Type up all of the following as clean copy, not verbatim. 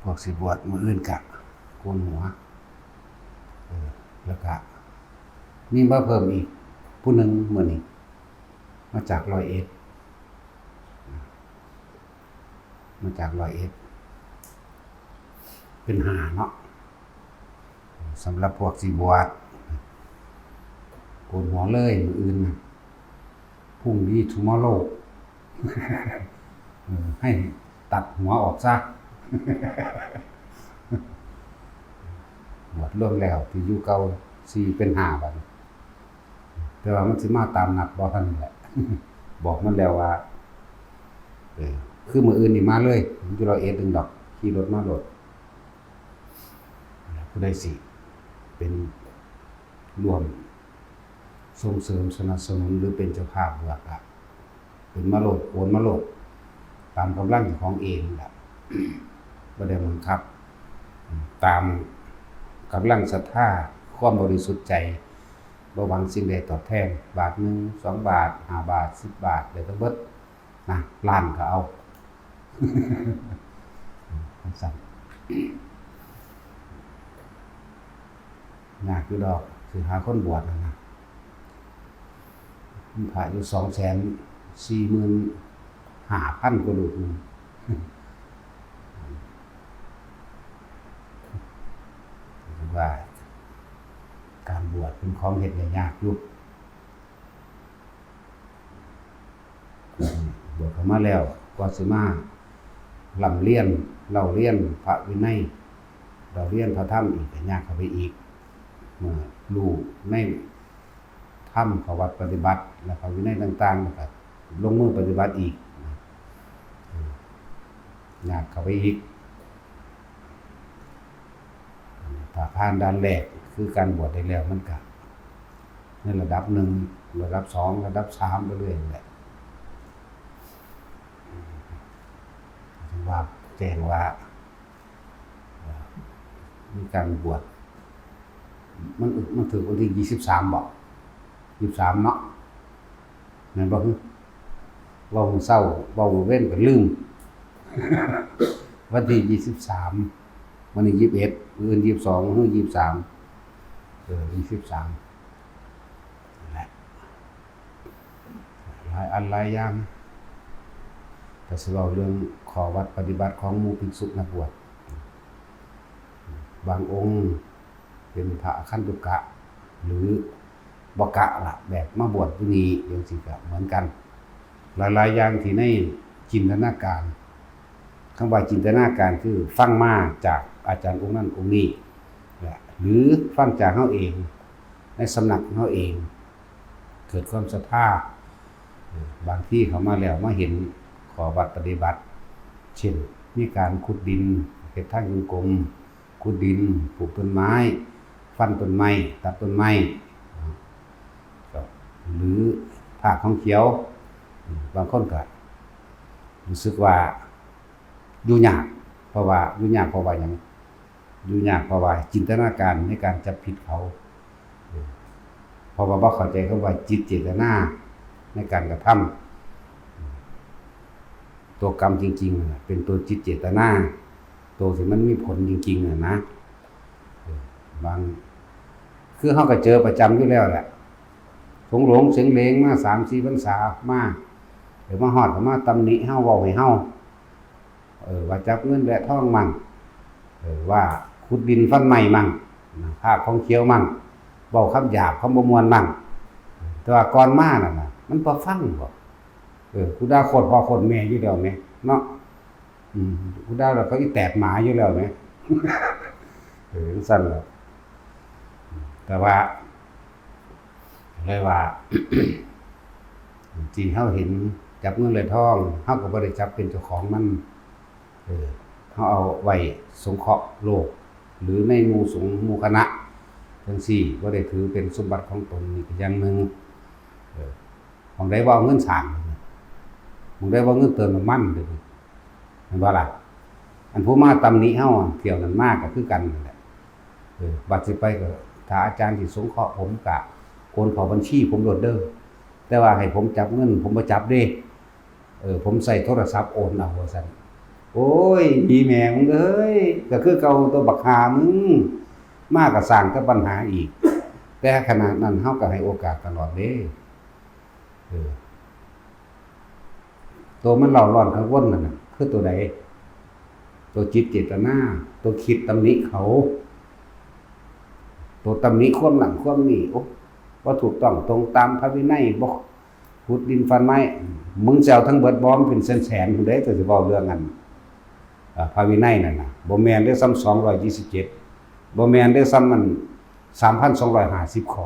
วกสิบวชมื้ออื่นกะโกนหัวแล้วก็มีมาเพิ่มอีกผู้หนึ่งมื้อนี้มาจาก101เป็น5เนาะสำหรับพวกสิบวชโกนหัวเลยมื้ออื่นพรุ่งนี้ tomorrow ให้ตัดหัวออกซะหมดรวมแล้วที่อยู่เก่า4เป็น5บัดแต่ว่ามันสิมาตามนัดบ่ทันแหละ บอกมันแล้วว่าคือมื้ออื่นนี่มาเลยอยู่101นึงดอกขี่รถมาโลดผู้ใดสิเป็นร่วมส่งเสริมสนับสนุนหรือเป็นเจ้าภาพบวชละเป็นมาโลดโอนมาโลดตามกำลังของเองล่ะ บ่ได้บังคับตามกำลังศรัทธาความบริสุทธิ์ใจบ่หวังสิ่งใดตอบแทนบาทนึง2 บาท5 บาท10 บาทได้ทั้งเบิดนะล้านก็เอาสั่นยากอยู่ดอกสิหาคนบวชนะมีพระอยู่245,000 กว่ารูปนึงว่าการบวชเป็นของเฮ็ดได้ยากอยู่บวชเข้ามาแล้วกว่าสิมาล่ำเรียนเล่าเรียนพระวินัยเราเรียนพระธรรมอีกก็ยากเข้าไปอีกเมื่อรู้ในธรรมของวัดปฏิบัติและพระวินัยต่างๆก็ลงมือปฏิบัติอีกยากเข้าไปอีกถ้าผ่านด้านแรกคือการบวชได้แล้วมันก็ในระดับ1ระดับ2ระดับ3ไปเรื่อยแหละว่าแจ้งว่ามีการบวชมันถึงวันที่23บ่23เนาะแม่นบ่เว้ามื้อเช้าเว้ามื้อเว้นก็ลืม วันที่23วันนี้21มื้ออื่น22มื้อ23 23นั่นแหละหลายอันหลายอย่างแต่สิเว้าเรื่องขอวัดปฏิบัติของหมู่ภิกษุนักบวชบางองค์เป็นพระอคันตุกะหรือบ่กะล่ะแบบมาบวชที่นี่จังซี่ก็เหมือนกันหลายๆอย่างที่ในจินตนาการคำว่าจินตนาการคือฟังมาจากอาจารย์องค์นั้นองค์นี้หรือฟังจากเฮาเองในสำนักเฮาเองเกิดความศรัทธาบางที่เขามาแล้วมาเห็นขอวัดปฏิบัติเช่นมีการขุดดินเฮ็ดทางจงกรมขุดดินปลูกต้นไม้ฟันต้นไม้ตัดต้นไม้หรือภาคของเขียวบางคนก็รู้สึกว่าอยู่ยากเพราะว่าหยังอยู่ยากเพราะว่าจินตนาการในการจับผิดเขาเพราะว่าบ่เข้าใจคำว่าจิตเจตนาในการกระทำตัวกรรมจริงๆเป็นตัวจิตเจตนาตัวที่มันมีผลจริงๆนะบางคือเฮาก็เจอประจำอยู่แล้วแหละหลงเสียงเลงมา 3-4 พรรษามาเดี๋ยวมาฮอดก็มาตำหนิเฮาเว้าให้เฮาว่าจับเงินและทองมั่งว่าขุดดินฟันไม้มั่งภาคของเขียวมั่งเว้าคำหยาบคำบ่ม่วนมั่งแต่ว่าก่อนมานั่นน่ะมันบ่ฟังบ่กูด่าโคตรพ่อโคตรแม่อยู่แล้วแม่เนาะกูด่าแล้วก็อีแตกหมาอยู่แล้วแม่ สั่นแล้วแต่ว่าเลยว่า ที่เฮาเห็นจับเงินและทองเฮาก็บ่ได้จับเป็นเจ้าของมันเฮาเอาไว้สงเคราะห์โลกหรือในหมู่สงฆ์หมู่คณะจังซี่บ่ได้ถือเป็นสมบัติของตนนี่ก็อย่างนึงของใดว่าเอาเงินสร้างของใดว่าเงินเติมน้ำมันเด้อเห็นบ่ล่ะอันผู้มาตำหนิเฮาเที่ยวนั้นมากก็คือกันนั่นแหละบัดสิไปก็ถ้าอาจารย์สิสงเคราะห์ผมก็โอนเข้าบัญชีผมโลดเด้อแต่ว่าให้ผมจับเงินผมบ่จับเด้ผมใส่โทรศัพท์โอนเอาว่าซั่นโอ โอ้ยอีแม่มึงเอ้ยก็คือเก่าตัวบักหามึงมากก็สร้างแต่ปัญหาอีกแต่ขณะนั้นเฮาก็ให้โอกาสตลอดเด้ตัวมันเล่าร้อนกังวลนั่นน่ะคือตัวใดตัวจิตเจตนาตัวคิดตำหนิเขาตัวตำหนิความหลังความนี่โอ้ว่าถูกต้องตรงตามพระวินัยบ่ขุดดินฟันไม้มึงสิเอาทั้งเบิดบ่มเป็นแสนๆพุ่นเด้ก็สิเว้าเรื่องนั้นพระวินัยนั่นน่ะบ่แม่นได้ซ้ำ227บ่แม่นได้ซ้ำมัน 3,250 ข้อ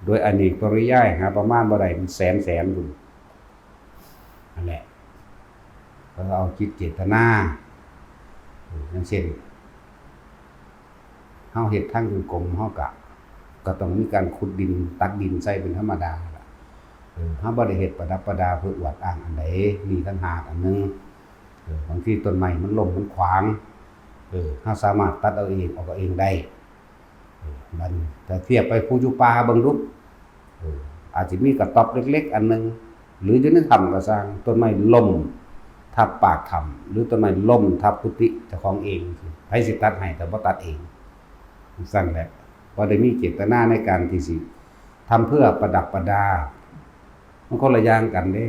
โดยอเนกปริยายหาประมาณบ่ได้เป็นแสนพุ่นนั่นแหละเราเอาจิตเจตนาอย่างเช่นเฮาเฮ็ดทางกรมเฮาก็ต้องมีการขุดดินตักดินใส่เป็นธรรมดาล่ะเฮาบ่ได้เฮ็ดประดับประดาเพื่ออวดอ้างอันใดมีต่างหากอันนึงบางทีต้นไม้มันล้มมันขวางเฮาสามารถตัดเอาเองออกเองได้มันแต่เทียบไปภูอยู่ป่าเบิ่งดูอาจสิมีกระต๊อบเล็กๆอันนึงหรืออยู่ในถ้ำก็สร้างต้นไม้ล้มทับปากถ้ำหรือต้นไม้ล้มทับกุฏิเจ้าของเองไผสิตัดให้แต่บ่ตัดเองสั่นแหละบ่ได้มีเจตนาในการที่สิทำเพื่อประดับประดามันคนละอย่างกันเด้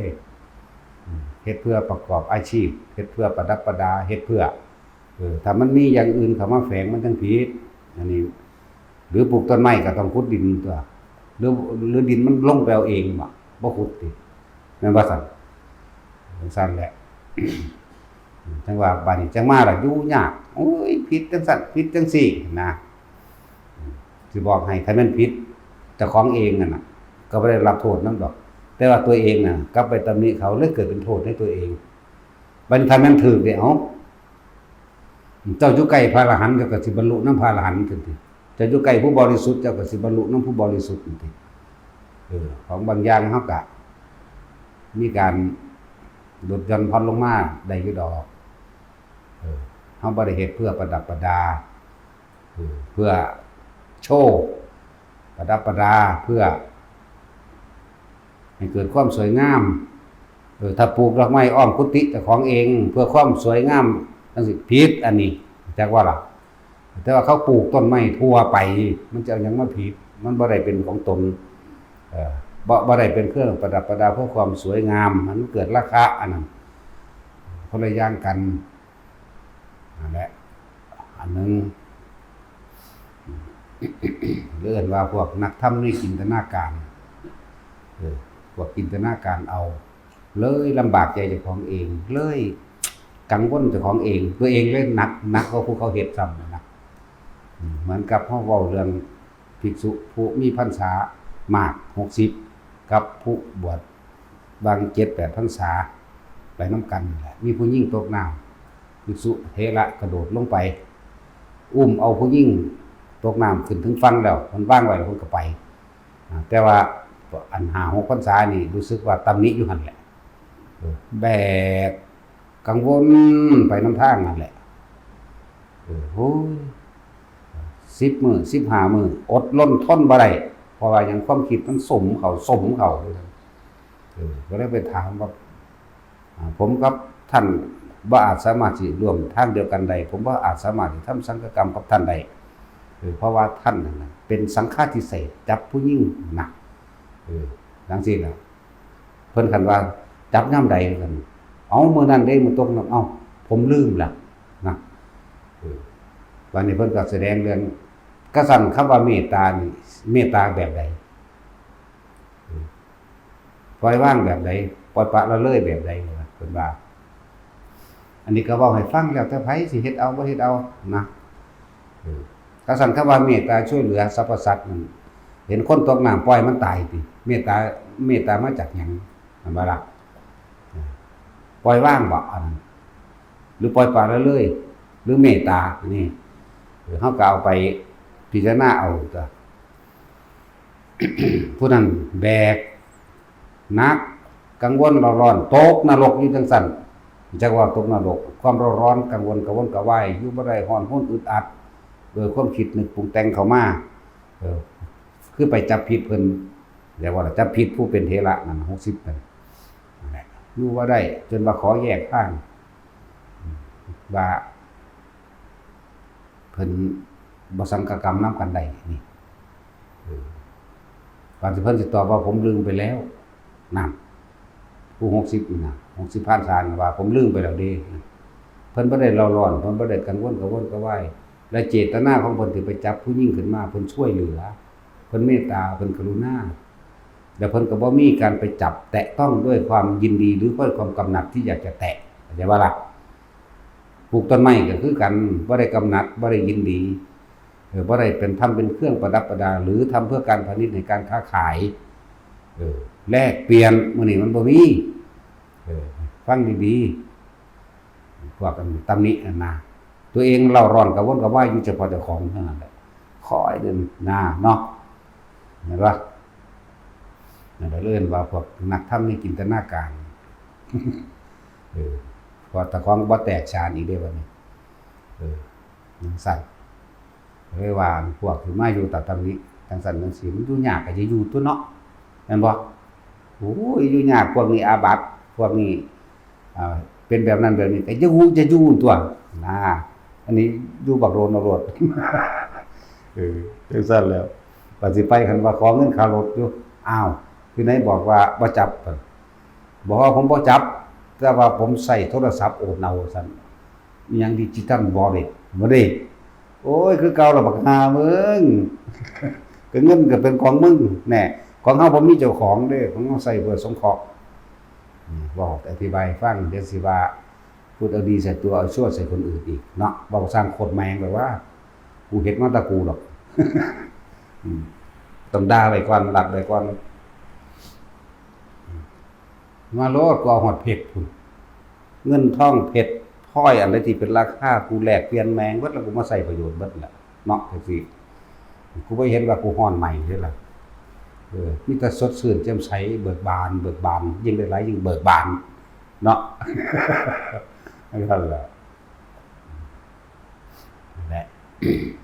เฮ็ดเพื่อประกอบอาชีพเฮ็ดเพื่อประดับประดาเฮ็ดเพื่อถ้ามันมีอย่างอื่นเข้ามาแฝงมันจังผิดอันนี้หรือปลูกต้นไม้ก็ต้องขุดดินตัวหรือดินมันลงไปเอาเองบ่ขุดติแม่นบ่สั่นแหละจังว่าบัดนี้จังมาล่ะอยู่ยากโอ้ยผิดจังซั่นผิดจังซี่นะสิบอกให้ถ้ามันผิดเจ้าของเองนั่นน่ะก็บ่ได้รับโทษนำดอกแต่ว่าตัวเองน่ะกลับไปตำหนิเขาเลยเกิดเป็นโทษให้ตัวเองบัดนี้ถ้ามันถูกนี่เอ้าเจ้าอยู่ใกล้พระอรหันต์เจ้าก็สิบรรลุนำพระอรหันต์จังซี่เจ้าอยู่ใกล้ผู้บริสุทธิ์เจ้าก็สิบรรลุนำผู้บริสุทธิ์จังซี่ของบางอย่างเฮาก็มีการลดหย่อนผ่อนลงมาได้อยู่ดอกเฮาบ่ได้เฮ็ดเพื่อประดับประดาเพื่อโชว์ประดับประดาเพื่อให้เกิดความสวยงามถ้าปลูกดอกไม้อ้อมกุฏิเจ้าของเองเพื่อความสวยงามจังซี่ผิดอันนี้จักว่าล่ะแต่ว่าเขาปลูกต้นไม้ทั่วไปมันจะเอาหยังมาผิดมันบ่ได้เป็นของตนบ่ได้เป็นเครื่องประดับประดาเพื่อความสวยงามมันเกิดราคะอันนั้นคนละอย่างกันนั่นแหละอันนึงเรียกว่าพวกนักธรรมนี่จินตนาการพวกจินตนาการเอาเลยลำบากใจเจ้าของเองเลยกังวลเจ้าของเองตัวเองเลยหนักกว่าผู้เขาเฮ็ดซ้ำนะเหมือนกับเฮาเว้าเรื่องภิกษุผู้มีพรรษามาก60กับผู้บวชบาง 7-8 พรรษาไปนำกันแหละมีผู้หญิงตกน้ำภิกษุเถระกระโดดลงไปอุ้มเอาผู้หญิงตกน้ำขึ้นถึงฝั่งแล้วมันว่างไว้แล้วเพิ่นก็ไปแต่ว่าอัน5-6 พรรษานี่รู้สึกว่าตำหนิอยู่หั่นแหละแบกกังวลไปนำทางนั่นแหละโอ้ย10 มื้อ15 มื้ออดล้นทนบ่ได้เพราะว่าหยังความคิดมันสมเขาก็เลยไปถามว่าผมกับท่านบ่อาจสามารถสิร่วมทางเดียวกันได้ผมบ่อาจสามารถสิทำสังฆกรรมกับท่านได้เพราะว่าท่านนั่นน่ะเป็นสังฆาทิเศษจับผู้หญิงหนักจังซี่ล่ะเพิ่นคันว่าจับยามใดกันเอามื้อนั้นเด้มื้อตกน้ำเอ้าผมลืมล่ะนะวันนี้เพิ่นก็แสดงเรื่องกษัตริย์คำว่าเมตตานี่เมตตาแบบใดปล่อยว่างแบบใดปล่อยปละละเลยแบบใดเพิ่นว่าอันนี้ก็เว้าให้ฟังแล้วแต่ไผสิเฮ็ดเอาบ่เฮ็ดเอานะกษัตริย์คำว่าเมตตาช่วยเหลือสรรพสัตว์นั่นเห็นคนตกน้ำปล่อยมันตายติเมตตามาจากหยังมันบ่ล่ะปล่อยว่างบ่อันหรือปล่อยปละละเลยหรือเมตตานี่เฮาก็เอาไปพิจารณาเอาจ้ะ ผู้นั้นแบกนักกังวลร้อนตกนรกอยู่จังซั่นจักว่าตกนรกความร้อนกังวลกระวนกระวายอยู่บ่ได้ร้อนร้นอึดอัดโดยความคิดนึกปรุงแต่งเข้ามาคือไปจับผิดเพิ่นเรียกว่าจับผิดผู้เป็นเถระนั่น60นั่นแหละอยู่บ่ได้จนว่าขอแยกทาง ว่าเพิ่นบ่สังกกรรมนำกันได้นี่ก่อนสิเพิ่นสิตอบว่าผมลืมไปแล้วนั่นผู้60นี่นะ60ผ่านศาลว่าผมลืมไปแล้วเด้เพิ่นบ่ได้เล่าร้อนเพิ่นบ่ได้กังวลกระวนกระวายและเจตนาของเพิ่นที่ไปจับผู้หญิงขึ้นมาเพิ่นช่วยเหลือเพิ่นเมตตาเพิ่นกรุณาแล้วเพิ่นก็บ่มีการไปจับแตะต้องด้วยความยินดีหรือด้วยความกำหนัดที่อยากจะแตะเข้าใจบ่ล่ะปลูกต้นไม้ก็คือกันบ่ได้กำหนัดบ่ได้ยินดีบ่ได้เป็นทำเป็นเครื่องประดับประดาหรือทำเพื่อการพาณิชย์ในการค้าขายแลกเปลี่ยนมื้อนี้มันบ่มีฟังดีๆพวกกันตำหนินะตัวเองเล่าร้อนกระวนกระวายอยู่เฉพาะเจ้าของเท่านั้นแหละคอยเดินหน้าเนาะเห็นป่ะนั่นเรื่องว่าพวกนักทำนี่จินตนาการพอตะของบ่แตกฉานอีกได้บัดนี้จังซั่นเลยว่าพวกที่มาอยู่ตำหนิจังซั่นจังซี่มันอยู่ยากก็จะอยู่ตัวเนาะแม่นบ่โอ้ยอยู่ยากพวกนี้อาบัติพวกนี้เป็นแบบนั้นแบบนี้แต่จะอยู่ตัวนะอันนี้อยู่บักโรนรถจังซั่นแล้วว่าสิไปคันว่าขอเงินค่ารถอยู่อ้าวคือไหนบอกว่าบ่จับบอกว่าผมบ่จับแต่ว่าผมใช้โทรศัพท์โอนเอาซั่นอีหยังดิจิทัลวอลเล็ตบ่ได้โอ้ยคือเก่าแล้วบักหามึงก็เงินก็เป็นของมึงแน่ของเฮาบ่มีเจ้าของเด้ของเฮาใช้เพื่อสงเคราะห์บอกอธิบายฟังเดี๋ยวสิว่าพูดเอาดีใส่ตัวเอาชั่วใส่คนอื่นอีกเนาะบ่สร้างโคตรแมงแบบว่ากูเฮ็ดมาตะกูหรอกต้องด่าไว้ก่อนหลักไว้ก่อนมาโลดกูเอาฮอดเพชรพุ่นเงินทองเพชรพลอยอะไรที่เป็นราคากูแลกเปลี่ยนแมงเบิดแล้วกูมาใส่ประโยชน์เบิดแหละเนาะจังซี่กูบ่เห็นว่ากูฮ้อนใหม่เด้ล่ะมีแต่สดชื่นแจ่มใสเบิกบานยิ่งได้หลายยิ่งเบิกบานเนาะนั่นแหละนั่นแหละ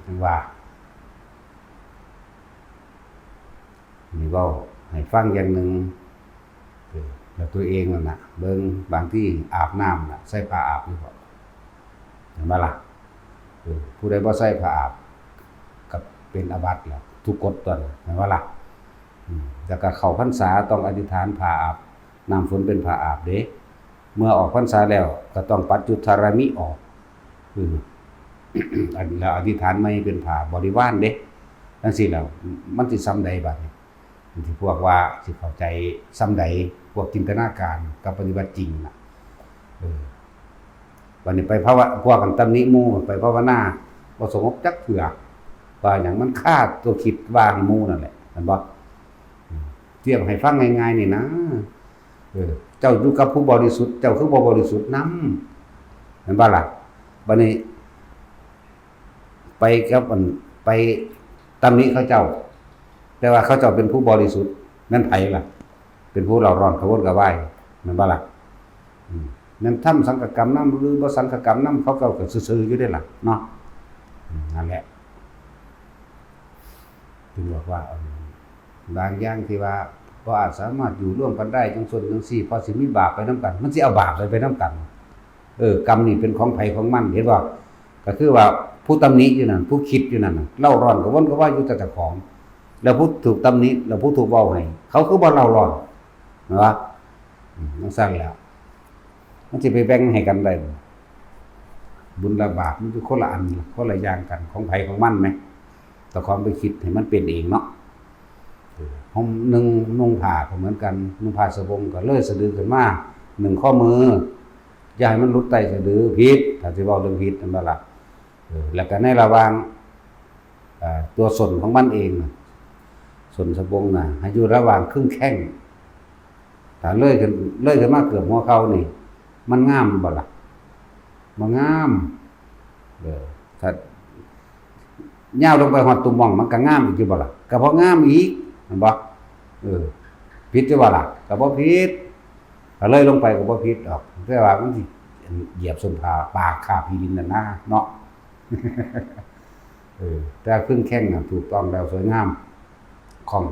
จังว่านี่เว้าให้ฟังอย่างนึงแล้วตัวเองนั่นน่ะเบิ่งบางที่อาบน้ำน่ะใส่ผ้าอาบอยู่บ่เห็นบ่ล่ะผู้ใดบ่ใส่ผ้าอาบก็เป็นอาบัติแล้วทุกกฎตัวนั้นเห็นบ่ล่ะแล้วก็เข้าพรรษาต้องอธิษฐานผ้าอาบน้ำฝนเป็นผ้าอาบเด้เมื่อออกพรรษาแล้วก็ต้องปัจจุทารมิออกอันแล้วอธิษฐานไม่เป็นผ้าบริวารเด้จังซี่แล้วมันสิซ้ำใดบัดนี้ที่พวกว่าสิเข้าใจซ้ำใดพวกจินตนาการกับปฏิบัติจริงน่ะวันนี้ไปภาวะพวกกันตำหนิหมู่ไปภาวนาบ่สงบจักเทื่อว่าหยังมันฆ่าตัวคิดว่าให้หมู่นั่นแหละเห็นบ่เทียบให้ฟังง่ายๆนี่นะเจ้าอยู่กับผู้บริสุทธิ์เจ้าคือบ่บริสุทธิ์นำเห็นบ่ล่ะบัดนี้ไปกับไปตำหนิเขาเจ้าแต่ว่าเขาเจ้าเป็นผู้บริสุทธิ์นั่นไผล่ะเป็นผู้เราร้อนกระวนกระวายแม่นบ่ล่ะนั่นทำสังฆกรรมนำหรือบ่สังฆกรรมนำเขาก็ซื่อๆอยู่ได้ล่ะเนาะนั่นแหละถึงบอกว่าบางอย่างที่ว่าบ่อาจสามารถอยู่ร่วมกันได้จังซั่นจังซี่พอสิมีบาปไปนำกันมันสิเอาบาปไปนำกันกรรมนี่เป็นของไผของมันเห็นบ่ก็คือว่าผู้ตำหนิอยู่นั่นผู้คิดอยู่นั่นเล่าร้อนกระวนกระวายอยู่แต่เจ้าของแล้วผู้ถูกตำหนิแล้วผู้ถูกเว้าให้เขาคือบ่เล่าร้อนเนาะจังซั่นแล้วมันสิไปแบ่งให้กันได้บุญและบาปมันอยู่คนละอันคนละอย่างกันของไผของมันแหมแต่ความไปคิดให้มันเป็นเองเนาะผมนุ่งผ้าก็เหมือนกันนุ่งผ้าสบงก็เลยสะดือขึ้นมา1ข้อมืออย่าให้มันหลุดใต้สะดือผิดถ้าสิเว้าเรื่องผิดนั่นบ่ล่ะแล้วก็ในระหว่างตัวส่วนของมันเองส่วนสบงน่ะให้อยู่ระหว่างครึ่งแข้งถ้าเลยขึ้นมาเกือบหัวเข่านี่มันงามบ่ล่ะบ่งามถ้ายาวลงไปฮอดตุ่มหม่องมันก็งามอีกอยู่บ่ล่ะก็บ่งามอีกแม่นบ่ผิดอยู่บ่ล่ะก็บ่ผิดถ้าเลยลงไปก็บ่ผิดดอกแต่ว่ามันสิเหยียบส้นผาปากคาบที่ดินน่ะนะเนาะแต่ครึ่งแข้งน่ะถูกต้องแล้วสวยงามของ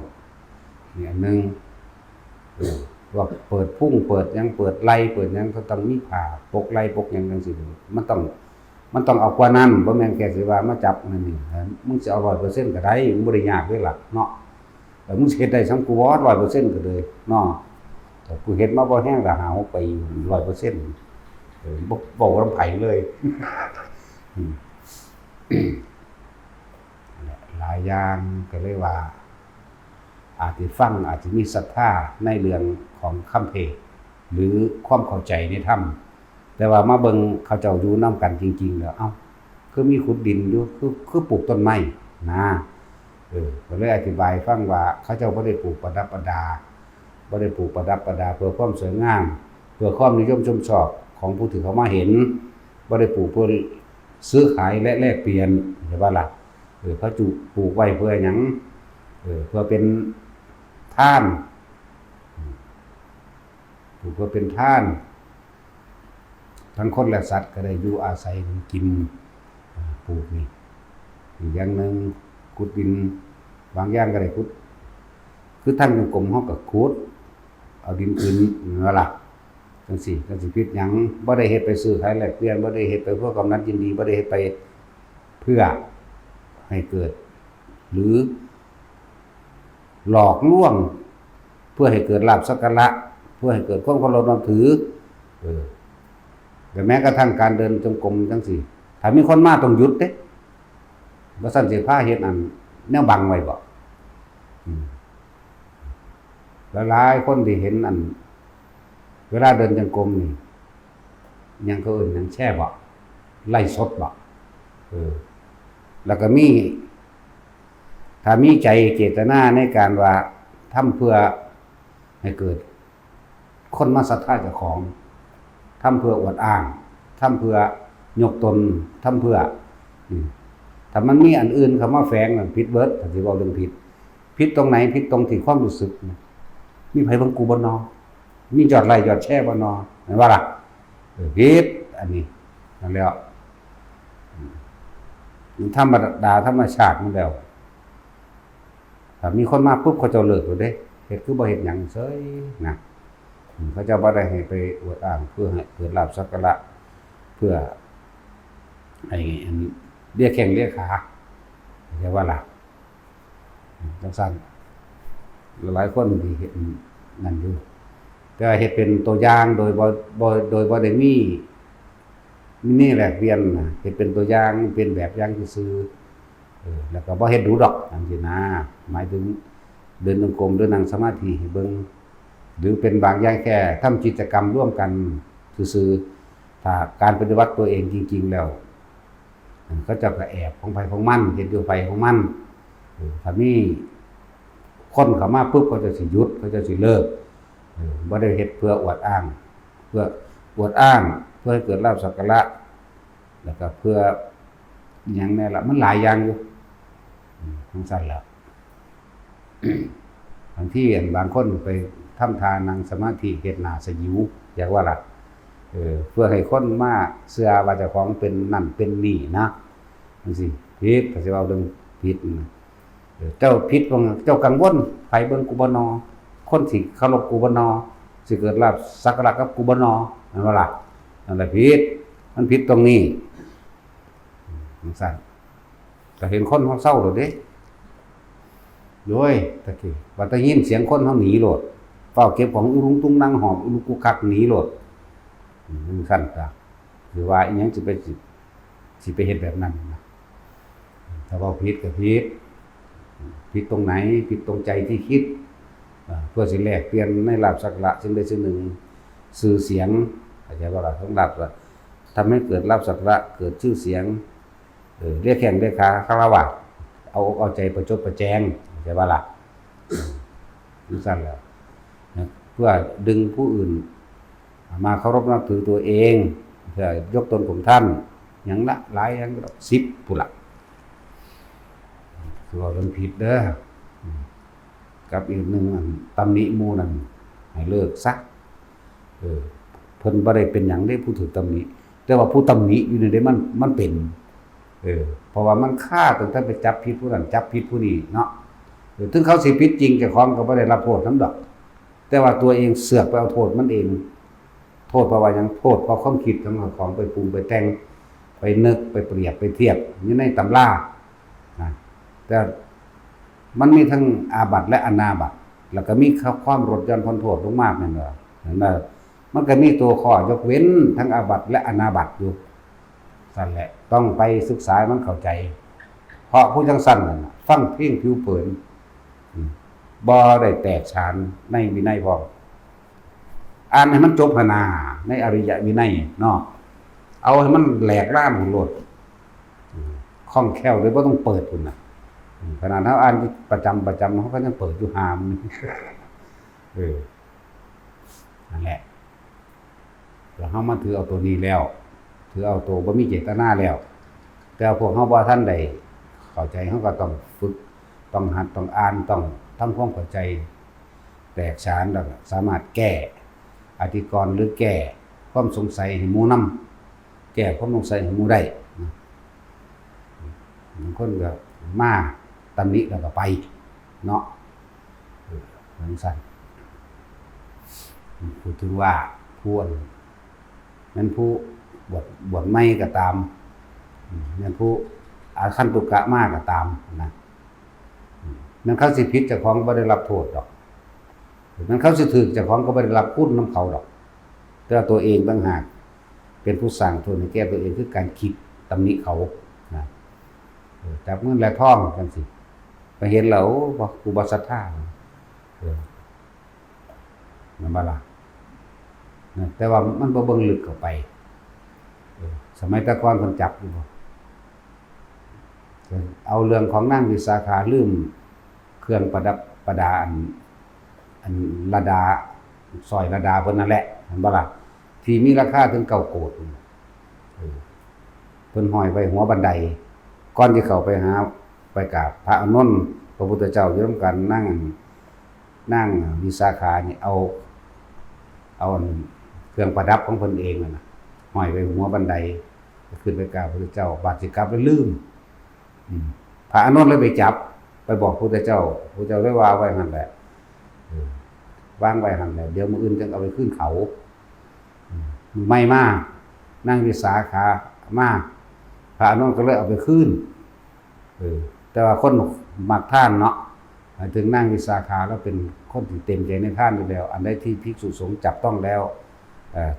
นี่อันนึงว่าเปิดพุ่งเปิดหยังเปิดไหล่เปิดหยังก็ต้องมีผ้าปกไหล่ปกหยังจังซี่มันต้อง มันต้องเอากว่านั้นบ่แม่นแค่สิว่ามาจับนั่นนี่มึงสิเอา100%ก็ได้มึงบ่ได้ยากเด้ล่ะเนาะแต่มึงสิเฮ็ดได้ซ้ำกูบ่100%ก็เลยเนาะแต่กูเฮ็ดมาบ่แห้งละหา6ปี100%บ่บอกว่าไผเลยหลายอย่างก็เลยว่าอาจสิฟังอาจสิมีศรัทธาในเรื่องของคำเทศน์หรือความเข้าใจในธรรมแต่ว่ามาเบิ่งเขาเจ้าอยู่นำกันจริงๆแล้วเอ้าคือมีขุดดินอยู่คือปลูกต้นไม้นะก็เลยอธิบายฟังว่าเขาเจ้าบ่ได้ปลูกประดับประดาบ่ได้ปลูกประดับประดาเพื่อความสวยงามเพื่อความนิยมชมชอบของผู้ที่เขามาเห็นบ่ได้ปลูกเพื่อซื้อขายและแลกเปลี่ยนใช่ป่ะล่ะเขาจุปลูกไว้เพื่อหยังเพื่อเป็นทานปลูกเพื่อเป็นทานทั้งคนและสัตว์ก็ได้อยู่อาศัยกินปลูกนี่อีกอย่างนึงขุดดินบางอย่างก็ได้ขุดคือทางกรมเฮาก็ขุดเอาดินขึ้นนั่นล่ะจังซี่ก็สิผิดหยังบ่ได้เฮ็ดไปซื้อขายแลกเปลี่ยนบ่ได้เฮ็ดไปเพื่อกำนันยินดีบ่ได้เฮ็ดไปเพื่อให้เกิดหรือหลอกลวงเพื่อให้เกิดลาภสักการะเพื่อให้เกิดความเคารพนับถือแต่แม้กระทั่งการเดินจงกรมจังซี่ถ้ามีคนมาต้องหยุดเด้บ่ซั่นสิพาเฮ็ดอันแนวบังไว้บ่หลายๆคนที่เห็นอันเวลาเดินจงกรมนี่ยังก็เอิ้นหยังแช่บ่ไล่สดบ่แล้วก็มีถ้ามีใจเจตนาในการว่าทำเพื่อให้เกิดคนมาศรัทธาเจ้าของทำเพื่ออวดอ้างทำเพื่อยกตนทำเพื่อถ้ามันมีอันอื่นเข้ามาแฝงนั่นผิดเบิดถ้าสิเว้าเรื่องผิดตรงไหนผิดตรงที่ความรู้สึกมีไผเบิ่งกูบ่นอมียอดไลค์ยอดแชร์บ่นอแม่นบ่ล่ะผิดอันนี้นั่นแล้วธรรมดาธรรมชาติมันแล้วถ้ามีคนมาปุ๊บเขาจะเลิกเลยเด้เฮ็ดคือบ่เฮ็ดหยังเฉยนะเขาจะบ่ได้ให้ไปอวดอ้างเพื่อให้เกิดลาภสักการะเพื่อให้เรียกแข้งเรียกขาเรียกว่าล่ะจังซั่นหลายคนที่เห็นนั่นอยู่แต่เฮ็ดเป็นตัวอย่างโดยบ่ได้มีนี่แหละเรียนนะเฮ็ดเป็นตัวอย่างเป็นแบบอย่างซื่อแล้วก็บ่เฮ็ดดูดอกจังซี่นะหมายถึงเดินจงกรมหรือนั่งสมาธิให้เบิ่งหรือเป็นบางอย่างแค่ทำกิจกรรมร่วมกันซื่อๆถ้าการปฏิบัติตัวเองจริงๆแล้วก็จะก็แอบของไผของมันเฮ็ดอยู่ไผของมันถ้ามีคนเข้ามาปุ๊บก็จะสิหยุดก็จะสิเลิกบ่ได้เฮ็ดเพื่ออวดอ้างเพื่ออวดอ้างเพื่อให้เกิดลาภสักการะแล้วก็เพื่อหยังแน่ล่ะมันหลายอย่างอยู่จังซั่นล่ะบางที่บางคนไปทำทานนั่งสมาธิเฮ็ดหน้าสยิวอยากว่าล่ะเพื่อให้คนมาเชื่อว่าเจ้าของเป็นนั่นเป็นนี่นะจังซี่ผิดก็สิเว้าเรื่องผิดเจ้าผิดว่าเจ้ากังวลไผเบิ่งกูบ่นอคนสิเคารพกูบ่นอสิเกิดลาภสักการะกับกูบ่นอนั่นว่าล่ะนั่นแหละผิดมันผิดตรงนี้จังซั่นก็เห็นคนเฮาเศร้าโลดเด้โย้ยตะกี้ว่าได้ยินเสียงคนเฮาหนีโลดเฝ้าเก็บของอุรุงตุงนั่งหอบอุลุกุคักหนีโลดจังซั่นจ้ะหรือว่าอีหยังสิไปเฮ็ดแบบนั้นนะถ้าเว้าผิดก็ผิดตรงไหนผิดตรงใจที่คิดเพื่อสิแลกเปลี่ยนในลาภสักการะสิ่งใดสิ่งหนึ่งชื่อเสียงเข้าใจบ่ล่ะต้องลาภว่าทำให้เกิดลาภสักการะเกิดชื่อเสียงเรียกแข้งเรียกขาคารวะเอาใจประจบประแจงเข้าใจบ่ล่ะนี่ซั่นแล้วเพื่อดึงผู้อื่นมาเคารพนับถือตัวเองเพื่อยกตนข่มท่านหยังละหลายหยัง10พุ่นล่ะคือว่ามันผิดเด้อกับอีกหนึ่งอันตำหนิหมู่นั่นให้เลิกซะเพิ่นบ่ได้เป็นหยังได้ผู้ถูกตำหนิแต่ว่าผู้ตำหนิอยู่ในนี้มันเป็นเพราะว่ามันฆ่าตั้งแต่ไปจับผิดผู้นั้นจับผิดผู้นี้เนาะถึงเขาสิผิดจริงเจ้าของก็บ่ได้รับโทษนำดอกแต่ว่าตัวเองเสือกไปเอาโทษมันเองโทษเพราะว่าหยังโทษเพราะความคิดของไปปรุงไปแต่ง ไปนึกไปเปรียบไปเทียบอยู่ในตำรานะแต่มันมีทั้งอาบัติและอนาบัติแล้วก็มีความลดหย่อนพ้นโทษลงมากนั่นแหละเห็นไหมมันก็มีตัวข้อยกเว้นทั้งอาบัติและอนาบัติอยู่สั่นแหละต้องไปศึกษามันเข้าใจเพราะผู้จังสั่นน่ะฟังเพียงผิวเผินบ่ได้แตกฉานในวินัยพออ่านให้มันจบพนาในอริยวินัยเนาะเอาให้มันแหลกล่ามของโลดคล่องแคล่วเลยบ่ต้องเปิดพุ่นน่ะขนาดเฮาอ่านประจำเฮาก็ยังเปิดอยู่หามนั่นแหละแล้วเฮามาถือเอาตัวนี้แล้วถือเอาตัวบ่มีเจตนาแล้วแต่พวกเฮาบ่ทันได้เข้าใจเฮาก็ต้องฝึกต้องหัดต้องอ่านต้องทำความเข้าใจแตกฉานแล้วสามารถแก้อธิกรณ์หรือแก้ความสงสัยให้หมู่นำแก้ความสงสัยให้หมู่ได้บางคนก็มาตำหนิแล้วก็ไปเนาะเหมือนสั่นพูดถึงว่าผู้นั้นผู้บวชไม่ก็ตามนั้นผู้อาคันตุกะมากก็ตามนะนั้นเขาสิผิดเจ้าของบ่ได้รับโทษดอกนั้นเขาสิถูกเจ้าของก็บ่ได้รับคุณนำเขาดอกแต่ตัวเองต่างหากเป็นผู้สร้างโทษให้แก้ตัวเองคือการคิดตำหนิเขานะจับเงินและท่องจังสิไปเห็นแล้วบ่กูบ่ศรัทธานั่นบ่ล่ะแต่ว่ามันบ่เบิ่งลึกเข้าไปสมัยแต่ก่อนเพิ่นจับอยู่บ่เอาเรื่องของนางวิสาขาลืมเครื่องประดับประดาอันระดาซอยระดาเพิ่นนั่นแหละเห็นบ่ล่ะที่มีราคาถึง9 โกฏเพิ่นห้อยไว้หัวบันไดก่อนที่เข้าไปหาไปกราบพระอานนท์พระพุทธเจ้าอยู่ร่วมกันนั่งวิสาขานี่เอาเครื่องประดับของเพิ่นเองนั่นน่ะห้อยไว้หัวบันไดขึ้นไปกราบพระพุทธเจ้าบาดสิกลับแล้วลืมพระอานนท์เลยไปจับไปบอกพระพุทธเจ้าพระเจ้าเลยว่าไว้หั่นแหละวางไว้หั่นแหละเดี๋ยวมื้ออื่นจึงเอาไปขึ้นเขาไม่มากนั่งวิสาขามาพระอานนท์ก็เลยเอาไปขึ้นแต่ว่าคนมักท่านเนาะถึงนั่งวิสาขาแล้วเป็นคนที่เต็มใจในท่านอยู่แล้วอันใดที่ภิกษุสงฆ์จับต้องแล้ว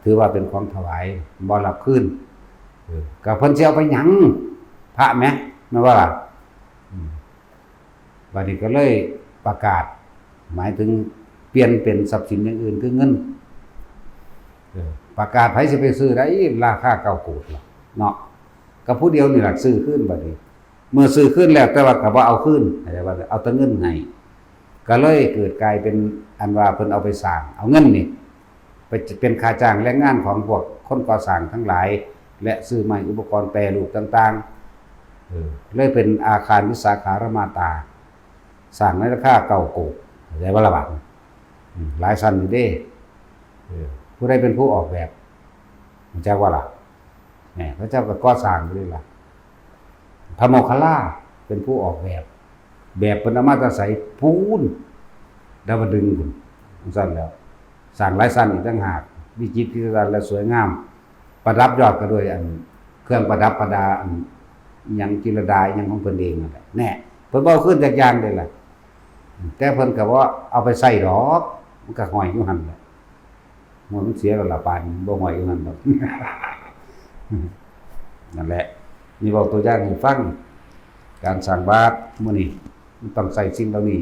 ถือว่าเป็นของถวายบ่รับคืนก็เพิ่นสิเอาไปหยังพระแหมแม่นว่าล่ะบัดนี้ก็เลยประกาศหมายถึงเปลี่ยนเป็นทรัพย์สินอย่างอื่นคือเงินประกาศไผสิไปซื้อได้ราคา9 โกฏเนาะก็ผู้เดียวนี่ล่ะซื้อคืนบัดนี้เมื่อซื้อขึ้นแล้วแต่ว่าก็บ่เอาขึ้นแต่ว่าเอาแต่เงินให้ก็เลยเกิดกลายเป็นอันว่าเพิ่นเอาไปสร้างเอาเงินนี่ไปเป็นค่าจ้างแรงงานของพวกคนก่อสร้างทั้งหลายและซื้อไม้อุปกรณ์แปรรูปต่างๆเลยเป็นอาคารวิสาขารมาตาสร้างในราคา9 โกฏได้บ่ล่ะบัดหลายชั้นอยู่เด้ผู้ใดเป็นผู้ออกแบบมันจักว่าล่ะแหมพระเจ้าก็ก่อสร้างอยู่ล่ะพระโมคคัลลาเป็นผู้ออกแบบเพิ่นเอามาอาศัยปูนดาวดึงพุ่นซั่นแล้วสร้างหลายชั้นอีกต่างหากวิจิตรพิสดารและสวยงามประดับยอดก็ด้วยเครื่องประดับประดาหยังจิรดาหยังของเพิ่นเองนั่นแหละแน่เพิ่นบ่เอาขึ้นจากอย่างเลยล่ะแต่เพิ่นก็ว่าเอาไปใส่ดอกมันก็ห้อยอยู่หั่นแหละมันเสียแล้วล่ะปานบ่ห้อยอยู่หั่นดอกนั่นแหละนี่บอกตัวอย่างให้ฟังการสร้างบาตรมื้อนี้มันต้องใส่สิ่งเหล่านี้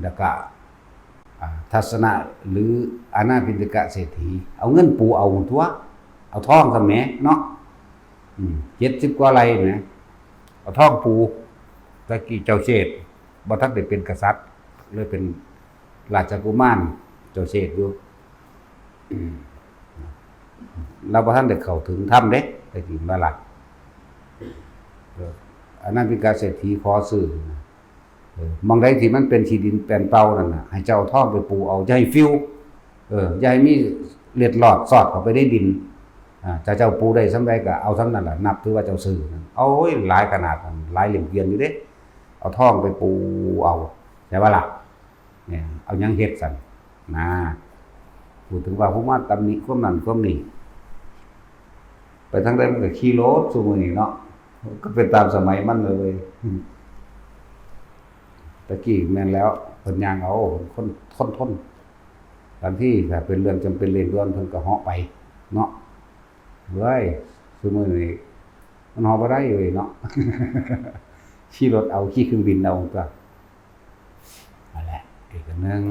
แล้วก็ทัศนะหรืออานาปิณฑกะเศรษฐีเอาเงินปูเอาตัวเอาทองซะแหมเนาะ70 กว่าไร่แหมเอาทองปูตะกี้เจ้าเชษฐ์บ่ทันได้เป็นกษัตริย์เลยเป็นราชกุมารเจ้าเชษฐ์อยู่เราบ่ทันได้เข้าถึงธรรมเด้ตะกี้บ่ล่ะอันนั้นเป็นการเศรษฐีขอซื้อมองใดที่มันเป็นที่ดินแปลนเปล่านั่นน่ะให้เจ้าทองไปปูเอาอย่าให้ฟิวอย่าให้มีเล็ดลอดสอดเข้าไปในดินเจ้าปูได้สำใดก็เอาสำนั้นล่ะนับถือว่าเจ้าซื้อโอ้ยหลายขนาดนั้นหลายเหลี่ยมเกวียนอยู่เด้เอาทองไปปูเอาใช่บ่ล่ะเนี่ยเอาหยังเฮ็ดซั่นนะพูดถึงว่าผู้มาตำหนิความนั้นความนี้ ไปทางใดมันก็ขี่รถซุมื้อนี้เนาะก็เป็นตามสมัยมันเลยตะกี้แม่นแล้วเพิ่นย่างเอาคนทนบางที่ถ้าเป็นเรื่องจำเป็นเร่งด่วนเพิ่นก็เหาะไปเนาะเว้ยซุมื้อนี้มันเหาะบ่ได้เว้ยเนาะขี่รถเอาขี่เครื่องบินเอาก็นั่นแหละอีกอันนึง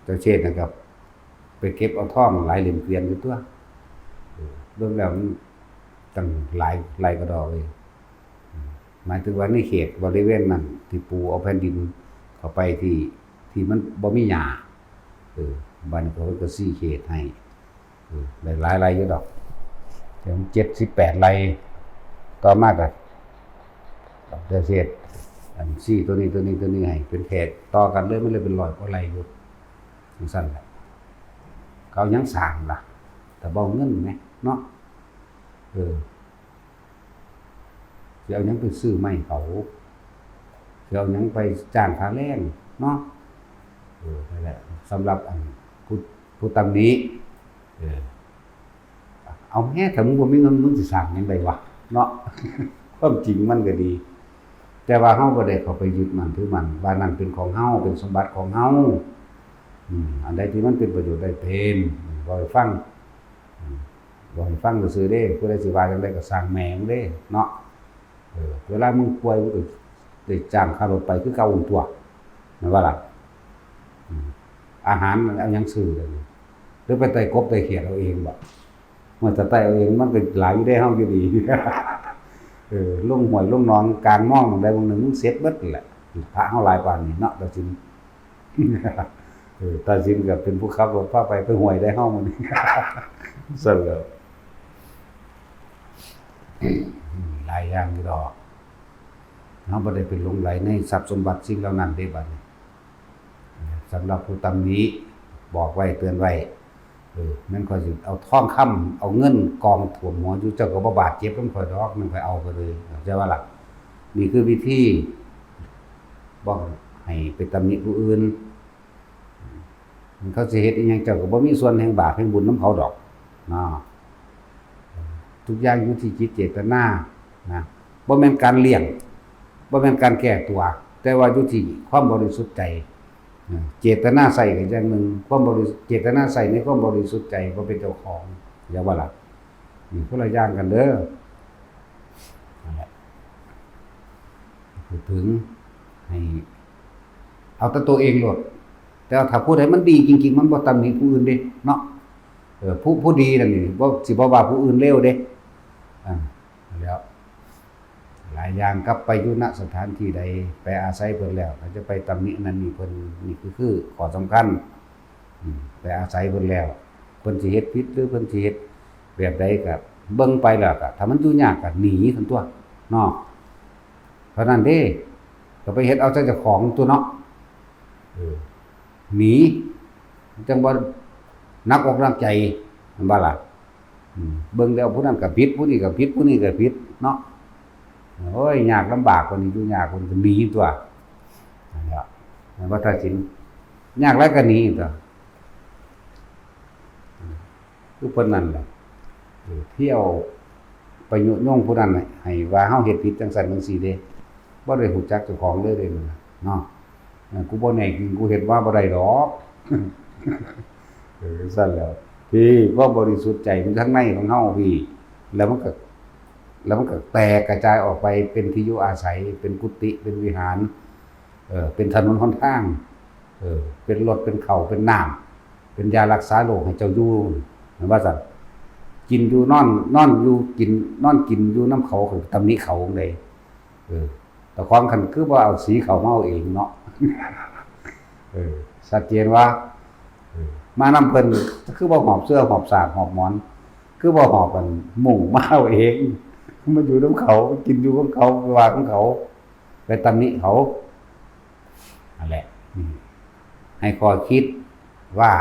เจ้าเชษนะครับไปเก็บเอาทองหลายเหรียญเกวียนอยู่ตัวเรื่องแล้วมันตั้งหลายกระดอกเลยหมายถึงว่าในเขตบริเวณนั้นที่ปูเอาแผ่นดินเข้าไปที่มันบ่มีหญ้าบ้านเขาก็ซี่เขตให้หลายไร่อยู่ดอกแต่มัน78ไร่ต่อมาก็เจ้าเชษอันซี่ตัวนี้ให้เป็นเขตต่อกันเลยมันเลยเป็น100กว่าไร่อยู่จังซั่นแหละเขายังสร้างล่ะแต่บ่เงินแหมเนาะสิเอาหยังไปซื้อไม้เขาสิเอาหยังไปจ้างค่าแรงเนาะนั่นแหละสำหรับอันผู้ตำนี้เอาแค่ถ้ามึงบ่มีเงินมึงสิสร้างหยังได้วะเนาะความจริงมันก็ดีแต่ว่าเฮาบ่ได้เข้าไปยึดมั่นถือมั่นว่านั่นเป็นของเฮาเป็นสมบัติของเฮาอันใดที่มันเป็นประโยชน์ได้เป็นบ่ให้ฟังซื่อๆเด้ผู้ใดสิว่าจังได๋ก็สร้างแม่งเด้เนาะเวลามึงป่วยมึงก็ได้จ้างค่ารถไปคือเก่าตัวนั่นว่าล่ะอาหารเอาหยังซื้อเลยหรือไปไต่กบไต่เขียดเอาเองบ่เมื่อจะไต่เอาเองมันก็หลายอยู่ได้เฮาอยู่ดีลงห้วยลงหนองกลางม่องใดบางนึงมึงเสร็จเบิดนั่นแหละพระเฮาหลายปานนี้เนาะตัดสินตัดสินก็เป็นผู้ขับรถพาไปห้วยได้เฮามื้อนี้ซั่นแล้วหลายอย่างอยู่ดอกเฮาบ่ได้ไปหลงไหลในทรัพย์สมบัติสิ่งเหล่านั้นเด้บัดนี้สำหรับผู้ตำนี้บอกไว้เตือนไว้มันค่อยสิเอาทองคำเอาเงินกองท่วมหัวอยู่เจ้าก็บ่บาดเจ็บนำข่อยดอกมันค่อยเอาไปเลยเข้าใจว่าล่ะนี่คือวิธีบ่ให้ไปตำหนิผู้อื่นเขาสิเฮ็ดอีหยังเจ้าก็บ่มีส่วนแห่งบาปแห่งบุญนำเขาดอกเนาะทุกอย่างอยู่ที่จิตเจตนานะบ่แม่นการเลี้ยงบ่แม่นการแก้ตัวแต่ว่าอยู่ที่ความบริสุทธิ์ใจเจตนาใส่ก็อย่างนึงความบริสุทธิ์เจตนาใส่ในความบริสุทธิ์ใจบ่เป็นเจ้าของอย่าว่าล่ะนี่คนละอย่างกันเด้อนั่นแหละพูดถึงให้เอาแต่ตัวเองโลดแต่ถ้าผู้ใดมันดีจริงๆมันบ่ตำหนิผู้อื่นเด้เนาะผู้ดีนั่นนี่บ่สิบ่ว่าผู้อื่นเลวเด้แล้วหลายอย่างกลับไปอยู่ณสถานที่ใดไปอาศัยเพิ่นแล้วก็จะไปตำหนินั่นนี่เพิ่นนี่คือข้อสำคัญไปอาศัยเพิ่นแล้วเพิ่นสิเฮ็ดผิดหรือเพิ่นสิเฮ็ดแบบใดก็เบิ่งไปแล้วก็ถ้ามันอยู่ยากก็หนีซั่นตัวเนาะเพราะนั้นเด้ก็ไปเฮ็ดเอาแต่เจ้าของตัวเนาะหนีจังบ่นักอกนักใจมันบ่ล่ะเบิ่งแล้วผู้นั้นก็ผิดผู้นี้ก็ผิดผู้นี้ก็ผิดเนาะโอ้ยยากลำบากกว่านี้อยู่ยากกว่านี้ก็หนีตัวนั่นแหละว่าถ้าสินยากแล้วก็หนีตัวคือเพิ่นนั่นแหละเที่ยวไปยุยงผู้นั้นให้ว่าเฮาเฮ็ดผิดจังซั่นจังซี่เด้บ่ได้ฮู้จักเจ้าของเลยเด้เนาะกูบ่แน่จริงกูเฮ็ดว่าบ่ได้ดอกซั่นแล้วพี่ว่าบริสุทธิ์ใจมันข้างในของเฮาพี่แล้วมันก็แตกกระจายออกไปเป็นที่อยู่อาศัยเป็นกุฏิเป็นวิหารเป็นถนนหนทางเป็นรถเป็นเขาเป็นน้ำเป็นยารักษาโรคให้เจ้าอยู่ว่าซั่นกินอยู่นอนอยู่กินนอนกินอยู่น้ำเขาคือตำหนิเขาจังได๋แต่ความคันคือว่าเอาสีเขามาเอาเองเนาะชัดเจนว่ามานำเพิ่นคือบ่หอบเสื้อหอบสากหอบหมอนคือบ่หอบกันมุ่งมาเอาเองมาอยู่นำเขากินอยู่ของเขาว่าของเขาไปตำหนิเขานั่นแหละให้ข้อคิดว่า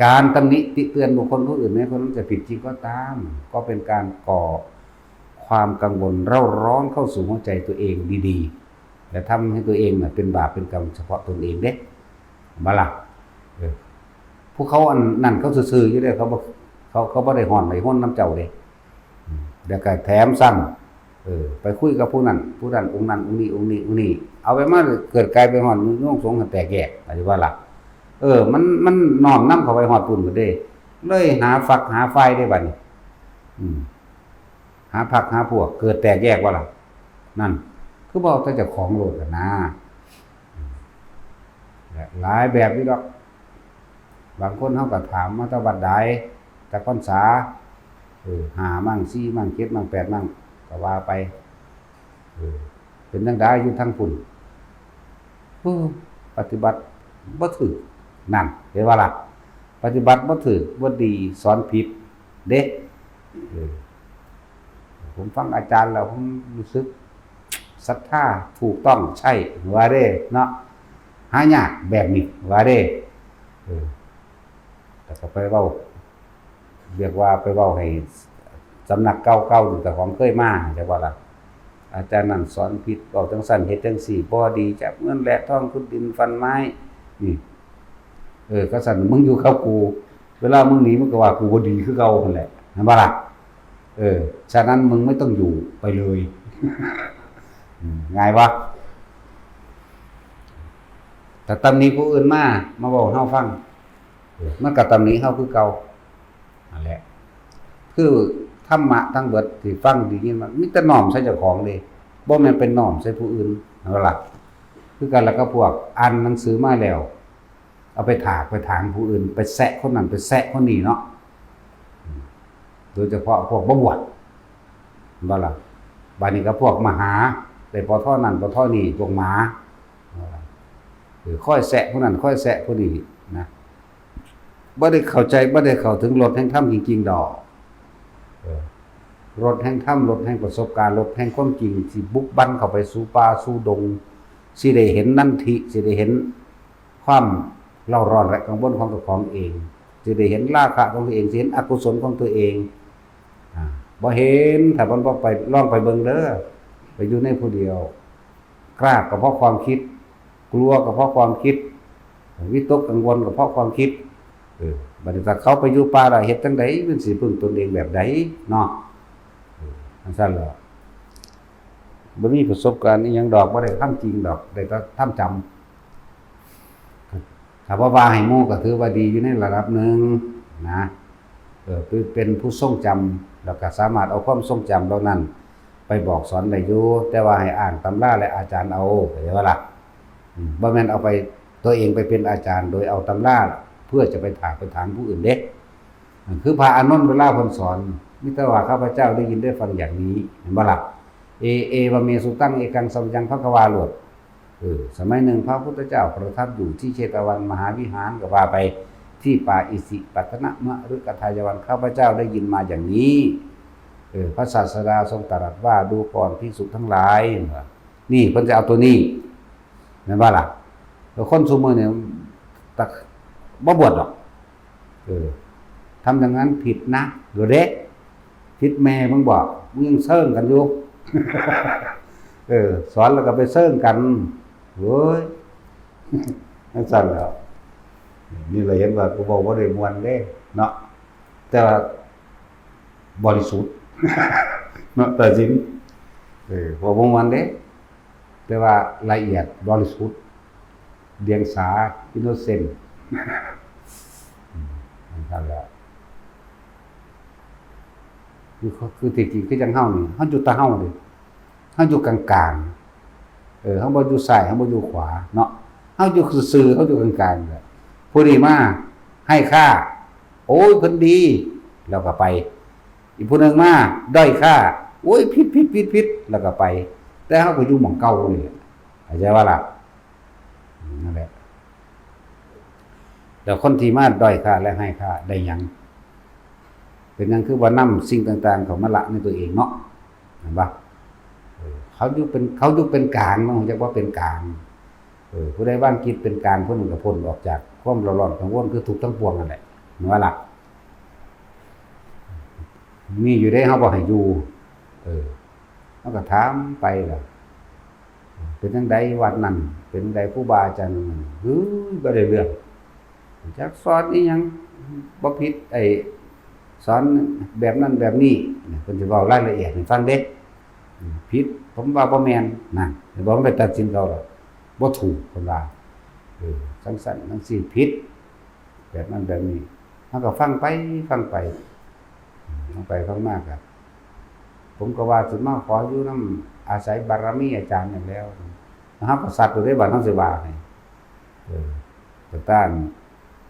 การตำหนิติเตือนบุคคลผู้อื่นแม้คนนั้นจะผิดจริงก็ตามก็เป็นการก่อความกังวลเร่าร้อนเข้าสู่หัวใจตัวเองดีๆและทำให้ตัวเองเป็นบาปเป็นกรรมเฉพาะตนเองเด้บ่ล่ะพวกเขาอันนั่นเขาซื่อๆอยู่เด้เขา เขาบ่ได้ฮ้อนได้ฮ้อนน้ำเจ้าเด้แล้วก็แถมซ้ำไปคุยกับผู้นั้นองค์นั้นองค์นี้เอาไปมาเกิดกลายเป็นฮ้อนน้องสงฆ์แตกแยกอะไรว่าล่ะมันน้อมนำเข้าไปฮอดปุ่นก็ได้เลยหาฝักหาไฟได้บัดนี้หาผักหาพวกเกิดแตกแยกว่าล่ะนั่นคือบ่ถ้าจะของโลดกันนะหลายแบบนี้ดอกบางคนเฮาก็ถามมาแต่วัดใดแต่พรรษา5มั่ง4มั่ง7มั่ง8มั่งก็ว่าไปเป็นจังได๋อยู่ทางพุ่นปฏิบัติบ่ถูกนั่นเห็นว่าล่ะปฏิบัติบ่ถูกบ่ดีสอนผิดเด้ผมฟังอาจารย์แล้วผมรู้สึกศรัทธาถูกต้องใช่ว่าเด้เนาะหายากแบบนี้ว่าเด้แต่ก็ไปเว้าเรียกว่าไปเว้าให้สำนักเก่าๆอยู่แต่ของเคยมาจังว่าล่ะอาจารย์นั่นสอนผิดเว้าจังซั่นเฮ็ดจังซี่บ่ดีจับเงินแลกทองขุดดินฟันไม้นี่ก็สั่นมึงอยู่กับกูเวลามึงหนีมึงก็ว่ากูบ่ดีคือเก่านั่นแหละเห็นบ่ล่ะฉะนั้นมึงไม่ต้องอยู่ไปเลยง่ายวะแต่ตำหนิผู้อื่นมาบอกเฮาฟังมันก็ตำหนิเฮาคือเก่านั่นแหละคือธรรมะทั้งเบิดที่ฟังได้ยินมันมีแต่น้อมใส่เจ้าของเด้บ่แม่นเป็นน้อมใส่ผู้อื่นนั่นล่ะคือกันแล้วก็พวกอ่านหนังสือมาแล้วเอาไปถากไปถางผู้อื่นไปแซะคนนั้นไปแซะคนนี้เนาะโดยเฉพาะพวกบ่บวชบ่ล่ะบัดนี้ก็พวกมหาได้พอท่อนั้นพอท่อนี้พวกหมาค่อยแซะผู้นั้นค่อยแซะผู้นี้นะบ่ได้เข้าใจบ่ได้เข้าถึงรสแห่งธรรมจริงๆดอกรสแห่งธรรมรสแห่งประสบการณ์รสแห่งความจริงสิบุกบั่นเข้าไปสู่ป่าสู่ดงสิได้เห็นนันทิสิได้เห็นความเล่าร้อนและกังวลของตัวของเองสิได้เห็นราคะของตัวเองสิเห็นอกุศลของตัวเองบ่เห็นถ้าบ่ไปลองไปเบิ่งเด้อไปอยู่ในผู้เดียวกล้าก็เพราะความคิดกลัวก็เพราะความคิดวิตกกังวลก็เพราะความคิดบัดนี้ถ้าเขาไปอยู่ป่าล่ะเฮ็ดจังได๋มันสิพึ่งตนเองแบบใดเนาะจังซั่นล่ะบ่มีประสบการณ์อีหยังดอกบ่ได้ทำจริงดอกได้แต่ทำจำถ้าว่าให้หมู่ก็ถือว่าดีอยู่ในระดับหนึ่งนะเป็นผู้ทรงจำแล้วก็สามารถเอาความทรงจำเหล่านั้นไปบอกสอนได้อยู่แต่ว่าให้อ่านตำราและอาจารย์เอาเข้าใจบ่ล่ะบ่แม่นเอาไปตัวเองไปเป็นอาจารย์โดยเอาตำราเพื่อจะไปถามผู้อื่นเด้คือพระอานนท์เวลาเพิ่นสอนมีแต่ว่าข้าพเจ้าได้ยินได้ฟังอย่างนี้เห็นบ่ล่ะเอวเมสุตังเอกังสัมยังภควาโลดสมัยหนึ่งพระพุทธเจ้าประทับอยู่ที่เชตวันมหาวิหารก็ว่าไปที่ป่าอิสิปัตนะมะฤกทายวันข้าพเจ้าได้ยินมาอย่างนี้พระศาสดาทรงตรัสว่าดูก่อนภิกษุทั้งหลายนี่เพิ่นจะเอาตัวนี้เห็นบ่ล่ะแล้วคนซุมื้อเนี่ยตักบ่บวชหรอกทำอย่างนั้นผิดนะหรือเด็กผิดแม่มึงบอกมึงยังเซิ่งกันอยู่สอนแล้วก็ไปเซิ่งกันเว้ยนั่นสั่นแล้วนี่เราเห็นว่ากูบอกว่าได้มวลเด้เนาะแต่ว่าบริสุทธิ์เนาะแต่จริงพอบ่มวลเด้แต่ว่าละเอียดบริสุทธิ์เดียงสาอินโนเซนต์นั่นสั่นแล้วคือจริงๆคือจังเฮานี่เฮาอยู่ตะเฮาเด้เฮาอยู่กลางๆเฮาบ่อยู่ซ้ายเฮาบ่อยู่ขวาเนาะเฮาอยู่ซื่อๆเฮาอยู่กลางๆแหละผู้นี้มาให้ค่าโอ้ยเพิ่นดีแล้วก็ไปอีกผู้นึงมาด้อยค่าโอ้ยผิดแล้วก็ไปแต่เฮาก็อยู่หม่องเก่านี่เข้าใจว่าล่ะนั่นแหละแล้วคนที่มาด้อยค่าและให้ค่าได้หยังเป็นหยังคือว่านำสิ่งต่างๆเข้ามาละในตัวเองเนาะเห็นบ่เขาอยู่เป็นกลางเนาะจักว่าเป็นกลางผู้ใดว่างคิดเป็นกลางผู้นึงก็พ้นออกจากความร้อนกังวลคือทุกข์ทั้งปวงนั่นแหละเห็นว่าล่ะมีอยู่ได้เฮาบ่ให้อยู่เฮาก็ถามไปล่ะเป็นจังไดวัดนั้นเป็นจังไดครูบาอาจารย์นั้นบ่ได้เรื่องจักสอนอีหยังบ่ผิด สอนแบบนั้นแบบนี้เพิ่นสิเว้ารายละเอียดให้ฟังเด้ผิดผมว่าบ่แม่นนั่นบ่ไปตัดสินเขาหรอกบ่ถูกเพิ่นว่าสั้นๆจังซี่ผิดแบบนั้นแบบนี้เฮาก็ฟังไปฟังไปฟังมากก็ผมก็ว่าสิมาขออยู่นำอาศัยบารมีอาจารย์นั่นแล้วเฮาก็สัตว์อยู่ได้บัดเฮาสิว่าให้แต่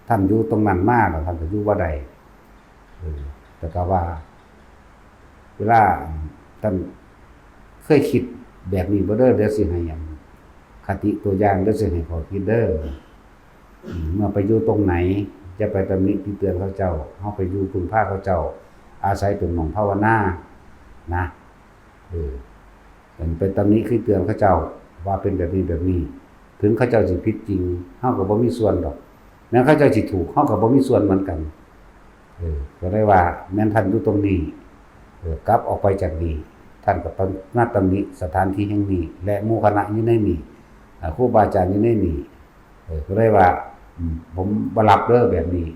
ท่านอยู่ตรงนั้นมาแล้วท่านก็อยู่บ่ได้แต่ก็ว่าเวลาท่านเคยคิดแบบนี้บ่เด้อเดี๋ยวสิให้หยังคติตัวอย่างเดี๋ยวสิให้ขอคิดเด้อเมื่อไปอยู่ตรงไหนจะไปตำหนิติเตือนเขาเจ้าเฮาไปอยู่พึ่งพาเขาเจ้าอาศัยเป็นหม่องภาวนานะเป็นไปตำหนิคือเตือนเขาเจ้าว่าเป็นแบบนี้แบบนี้ถึงเขาเจ้าสิผิดจริงเฮาก็บ่มีส่วนดอกแม้เขาเจ้าสิถูกเฮาก็บ่มีส่วนเหมือนกันก็ได้ว่าแม้นท่านอยู่ตรงนี้กลับออกไปจากนี้ท่านก็มาตำหนิสถานที่แห่งนี้และหมู่คณะอยู่ในนี้ครูบาอาจารย์อยู่ในนี้ก็ได้ว่าผมบ่รับเด้อแบบนี้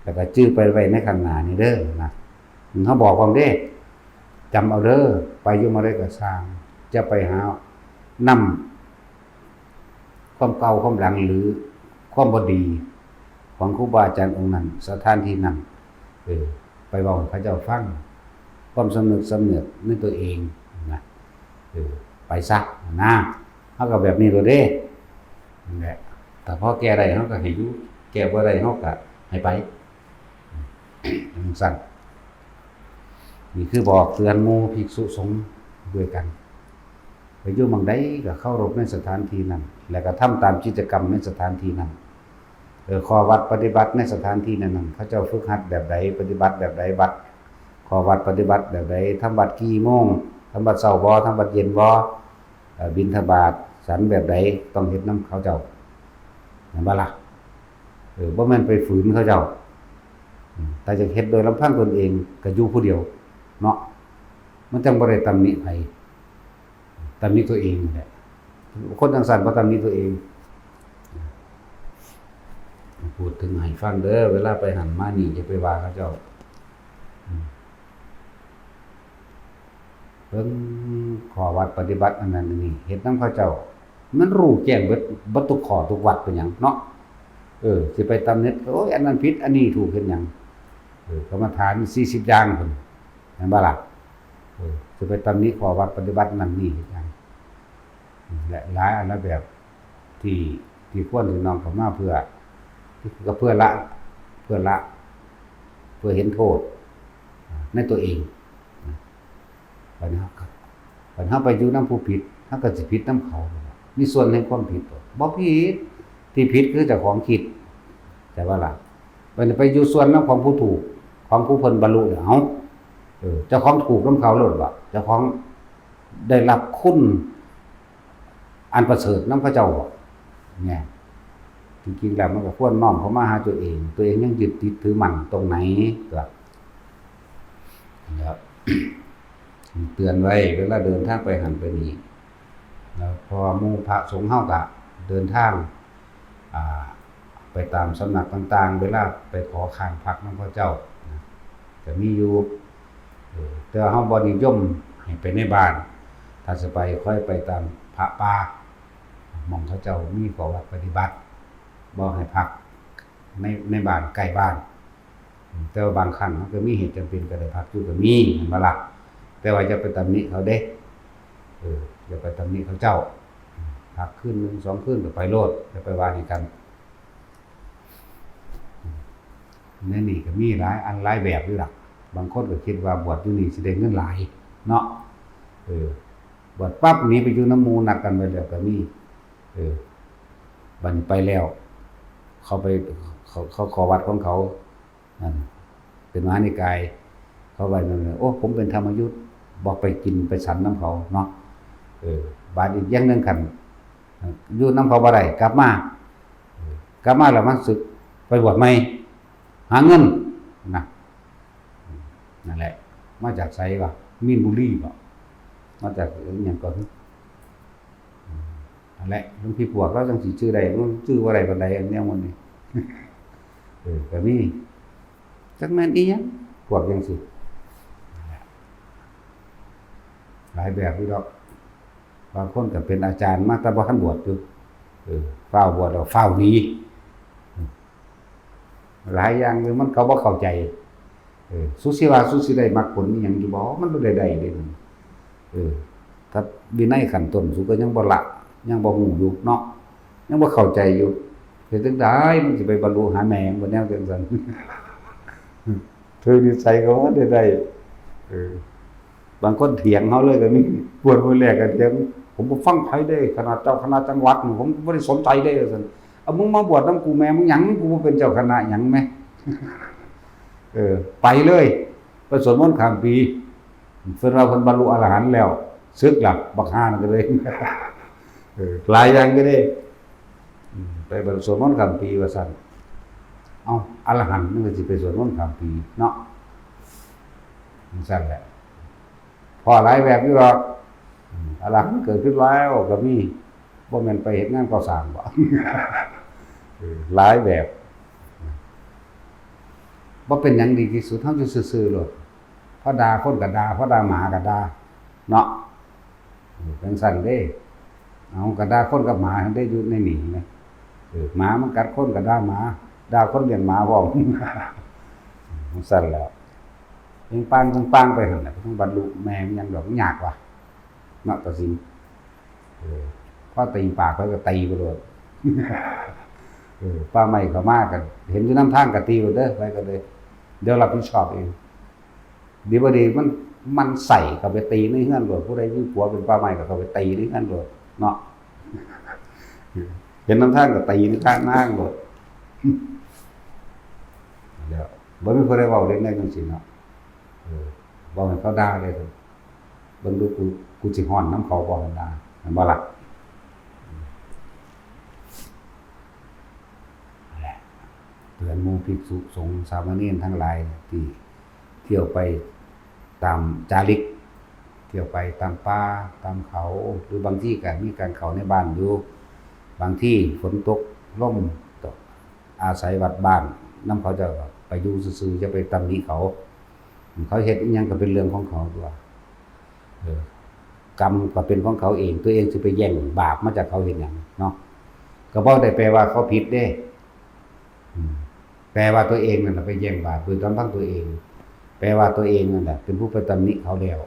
แล้วก็จื้อไปไว้ในข้างหน้านี่เด้อนะเฮาบอกพร้อมเด้จำเอาเด้อไปอยู่มาได้ก็สร้างจะไปหานำความเก่าความหลังหรือความบ่ดีของครูบาอาจารย์องค์นั้นสถานที่นั้นไปเว้าให้เขาเจ้าฟังความสำนึกในตัวเองนะไปซะนะเฮาก็แบบนี้โลดเด้นั่นแหละแต่พอแก้ได้เฮาก็ให้อยู่แก้บ่ได้เฮาก็ให้ไปสั่นนี่คือบอกเตือนหมู่ภิกษุสงฆ์ด้วยกันไปอยู่หม้องใดก็เคารพในสถานที่นั้นแล้วก็ทำตามกิจกรรมในสถานที่นั้นข้อวัดปฏิบัติในสถานที่นั้นเขาเจ้าฝึกหัดแบบใดปฏิบัติแบบใดบัดข้อวัดปฏิบัติแบบใดทำบัดกี่โมงทำบัดเช้าบ่ทำบัดเย็นบ่บิณฑบาตฉันแบบใดต้องเฮ็ดนำเขาเจ้าแม่นบ่ล่ะบ่แม่นไปฝืนเขาเจ้าแต่จะเฮ็ดโดยลำพังตนเองก็อยู่ผู้เดียวเนาะมันจังบ่ได้ตำหนิไผตำหนิตัวเองแหละคนจังซั่นบ่ตำหนิตัวเองพูดถึงให้ฟังเด้อเวลาไปหันมานี่อย่าไปว่าเขาเจ้าเพิ่นขอวัดปฏิบัติอันนั้นนี่เฮ็ดนำเขาเจ้ามันรู้แจ้งเบิดทุกข้อทุกวัดเป็นหยังเนาะสิไปตำหนิโอ้ยอันนั้นผิดอันนี้ถูกเฮ็ดหยังกรรมฐาน40อย่างพุ่นแม่นบ่ล่ะสิไปตำหนิขอวัดปฏิบัตินั่นนี่เฮ็ดหยังและหลายอันละแบบที่ควรสิน้อมเข้ามาเพื่อละเพื่อเห็นโทษในตัวเองบัดนี้เฮาไปอยู่นำผู้ผิดเฮาก็สิผิดนำเขามีส่วนในความผิดบ่ผิดที่ผิดคือเจ้าของคิดแต่ว่าล่ะบัดนี้ไปอยู่ส่วนนำของผู้ถูกของผู้เพิ่นบรรลุเฮาเจ้าของถูกนำเขาโลดบ่เจ้าของได้รับคุณอันประเสริฐนำพระเจ้าบ่เนี่ยจริงๆแล้วมันก็ควรน้อมเข้ามาหาตัวเองยังยึดติดถือมั่นตรงไหนก็นะครับ เตือนไว้เวลาเดินทางไปหันไปนี่แล้วพอหมู่พระสงฆ์เฮาก็เดินทางไปตามสำนักต่างๆเวลาไปขอข้างพักนำพระเจ้าก็มีอยู่แต่เฮาบ่นิยมให้ไปในบ้านถ้าสิไปค่อยไปตามพระป่าหม่องเขาเจ้ามีข้อวัดปฏิบัติบ่ให้พักในบ้านใกล้บ้านแต่ว่าบางครั้งมันก็มีเหตุจำเป็นก็ได้พักอยู่ก็มีเห็นบ่ล่ะแต่ว่าอย่าไปตำหนิเขาเด้อย่าไปตำหนิเขาเจ้าพักคืนนึง2คืนก็ไปโลดอย่าไปว่าให้กันในนี่ก็มีหลายอันหลายแบบอยู่ล่ะบางคนก็คิดว่าบวชอยู่นี่สิได้เงินหลายเนาะบวชปั๊บหนีไปอยู่น้ำหมู่นัดกันไว้แล้วก็มีบัดนี้ไปแล้วเขาขอวัดของเขาเป็นมหานิกายเขาไว้นั่นโอ้ผมเป็นธรรมยุทธ์บอกไปกินไปฉันน้ำเขาเนาะบาดอีกอย่างนึงคั่นอยู่น้ำเขาบ่ได้กลับมาแล้วมันสึกไปบวชใหม่หาเงินนั่นแหละมาจากไสวะมีนบุรีบ่มาจากหยังก่อนนั่นแหละหลวงพี่พวกเราจังสิชื่อใดมันชื่อว่าใดปานใดอันแนวมันนี่ก็มีจักแม่นอีหยังผ วกจังซี่หลายแบบอยู่ดอกบางคนก็เป็นอาจารย์มาแต่บ่ทันบวชอยู่ฟ้าวบวชแล้วฟ้าวหนีหลายอย่างคือมันเขาบ่เข้าใจสุสิว่าสุสิได้มรรคผลอีหยังอยู่บ่มันบ่ได้เด้ถ้าวินัยขั้นต้นสุก็ยังบ่ละยังบ่ฮู้อยู่เนาะยังบ่เข้าใจอยู่เฮ็ดจังได๋มันสิไปบรรลุหาแม่บ่แนวจังซั่นนิสัยเขาบ่ได้บางคนเถียงเฮาเลยก็มีปวดมื้อแรกก็เถียงผมบ่ฟังไผได้ขนาดเจ้าคณะจังหวัดผมบ่ได้สนใจเด้ซั่นเอามึงมาบวชนำกูแม่มึงหยังกูบ่เป็นเจ้าคณะหยังแม่ไปเลยไปสวดมนต์ข้ามปีเพิ่นว่าเพิ่นบรรลุอรหันต์แล้วสึกลับบักห่านั่นก็เลยหลายอย่างก็ได้ไปบรรลุสวดมนต์ข้ามปีว่าซั่นเอ้าอรหันต์มันก็สิไปสวดมนต์ข้ามปีเนาะซั่นแหละพอหลายแบบอยู่หรอกอรหันต์เกิดขึ้นแล้วก็มีบ่แม่นไปเฮ็ดงานก่อสร้างบ่หลายแบบบ่เป็นหยังดีที่สุดเฮาอยู่ซื่อๆโลดพอด่าคนก็ด่าพอด่าหมาก็ด่าเนาะจังซั่นเด้เอาก็ด่าคนกับหมาได้อยู่ในนี่นะหมามันกัดคนก็ด่าหมาด่าคนเลี้ยงหมาพร้อมจังซั่นแล้วปังไปหั่นน่ะต้องบรรลุแม่มันยังดอกยากว่ะเนาะตะสิงพอตีปากไปก็ตีไปโลดป้าใหม่เข้ามาก็เห็นอยู่นำทางก็ตีโลดเด้อไปก็เลยเดี๋ยวรับผิดชอบเองดีบ่ดีมันใส่เข้าไปตีในเฮือนโลดผู้ใดมีผัวเป็นป้าใหม่ก็เข้าไปตีในเฮือนโลดเนาะเห็นนำทางก็ตีในทางนางโลดเดี๋ยวบ่มีผู้ใดเว้าเล่นได้จังซี่เนาะบ่ให้เขาด่าเลยเบิ่งดูกูสิฮ้อนนำเขาบ่ด่าแม่นบ่ล่ะเตือนหมู่ภิกษุสงฆ์สามเณรทั้งหลายที่เที่ยวไปตามจาริกเที่ยวไปตามป่าตามเขาหรือบางที่ก็มีการเข้าในบ้านอยู่บางที่ฝนตกลมตกอาศัยวัดบ้านนำเขาจะไปอยู่ซื่อๆจะไปตำหนิเขาเฮ็ดอีหยังก็เป็นเรื่องของเขาตัวกรรมก็เป็นของเขาเองตัวเองสิไปแย่งบาปมาจากเขาเฮ็ดหยังเนาะก็บ่ได้แปลว่าเขาผิดเด้แปลว่าตัวเองนั่นน่ะไปแย่งบาปโดยตอนทั้งตัวเองแปลว่าตัวเองนั่นแหละเป็นผู้ไปตำหนิเขาแล้ว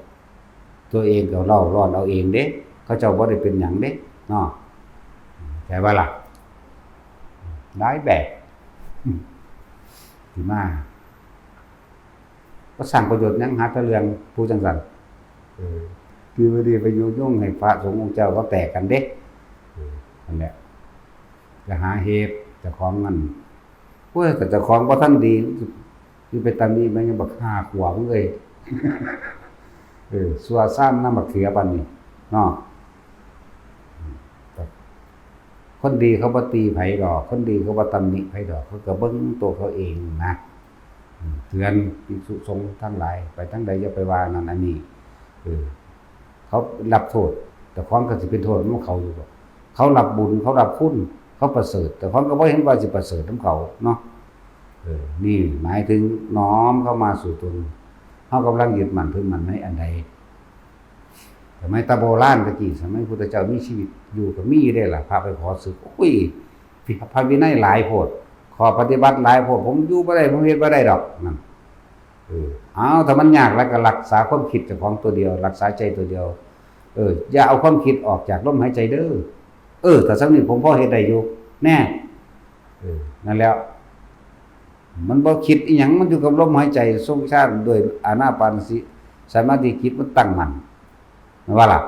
ตัวเองก็เล่าร้อนเอาเองเด้เขาเจ้าบ่ได้เป็นหยังเด้เนาะแต่ว่าล่ะหลายแบบที่มาก็สร้างประโยชน์หยังหาแต่เรื่องผู้จังซั่นคือบ่ดีไปยุยงให้พระสงฆ์องค์เจ้าเขาแตกกันเด้นั่นแหละจะหาเหตุเจ้าของมันโอ้ยแต่เจ้าของบ่ทันดีคือไปตำหนิมันยังบักฆ่าขวางเลยสัวซ่านน้ำบักเขือปานนี้เนาะคนดีเขาบ่ตีไผดอกคนดีเขาบ่ตำหนิไผดอกเขาก็เบิ่งตัวเขาเองนะเตือนภิกษุสงฆ์ทั้งหลายไปทั้งใดอย่าไปว่านั่นอันนี้เขารับโทษแต่ของก็สิเป็นโทษของเขาอยู่บ่เขารับบุญเขารับคุณเขาประเสริฐแต่ของก็บ่เห็นว่าสิประเสริฐของเขาเนาะนี่หมายถึงน้อมเข้ามาสู่ตนเฮากำลังยึดมั่นถือมั่นในอันใดสมัยตะโบราณตะกี้สมัยพุทธเจ้ามีชีวิตอยู่ก็มีได้ล่ะพาไปขอศึกโอ้ยพระวินัยหลายโพดขอปฏิบัติหลายโพดผมอยู่บ่ได้ผมเฮ็ดบ่ได้ดอกนั่นเอาถ้ามันยากแล้วก็รักษาความคิดเจ้าของตัวเดียวรักษาใจตัวเดียวอย่าเอาความคิดออกจากลมหายใจเด้อถ้าสักนิดผมพอเฮ็ดได้อยู่แน่นั่นแล้วมันบ่คิดอีหยังมันอยู่กับลมหายใจทรงชาติด้วยอานาปานสมาธิจิตมันตั้งมั่นว่าล่ะ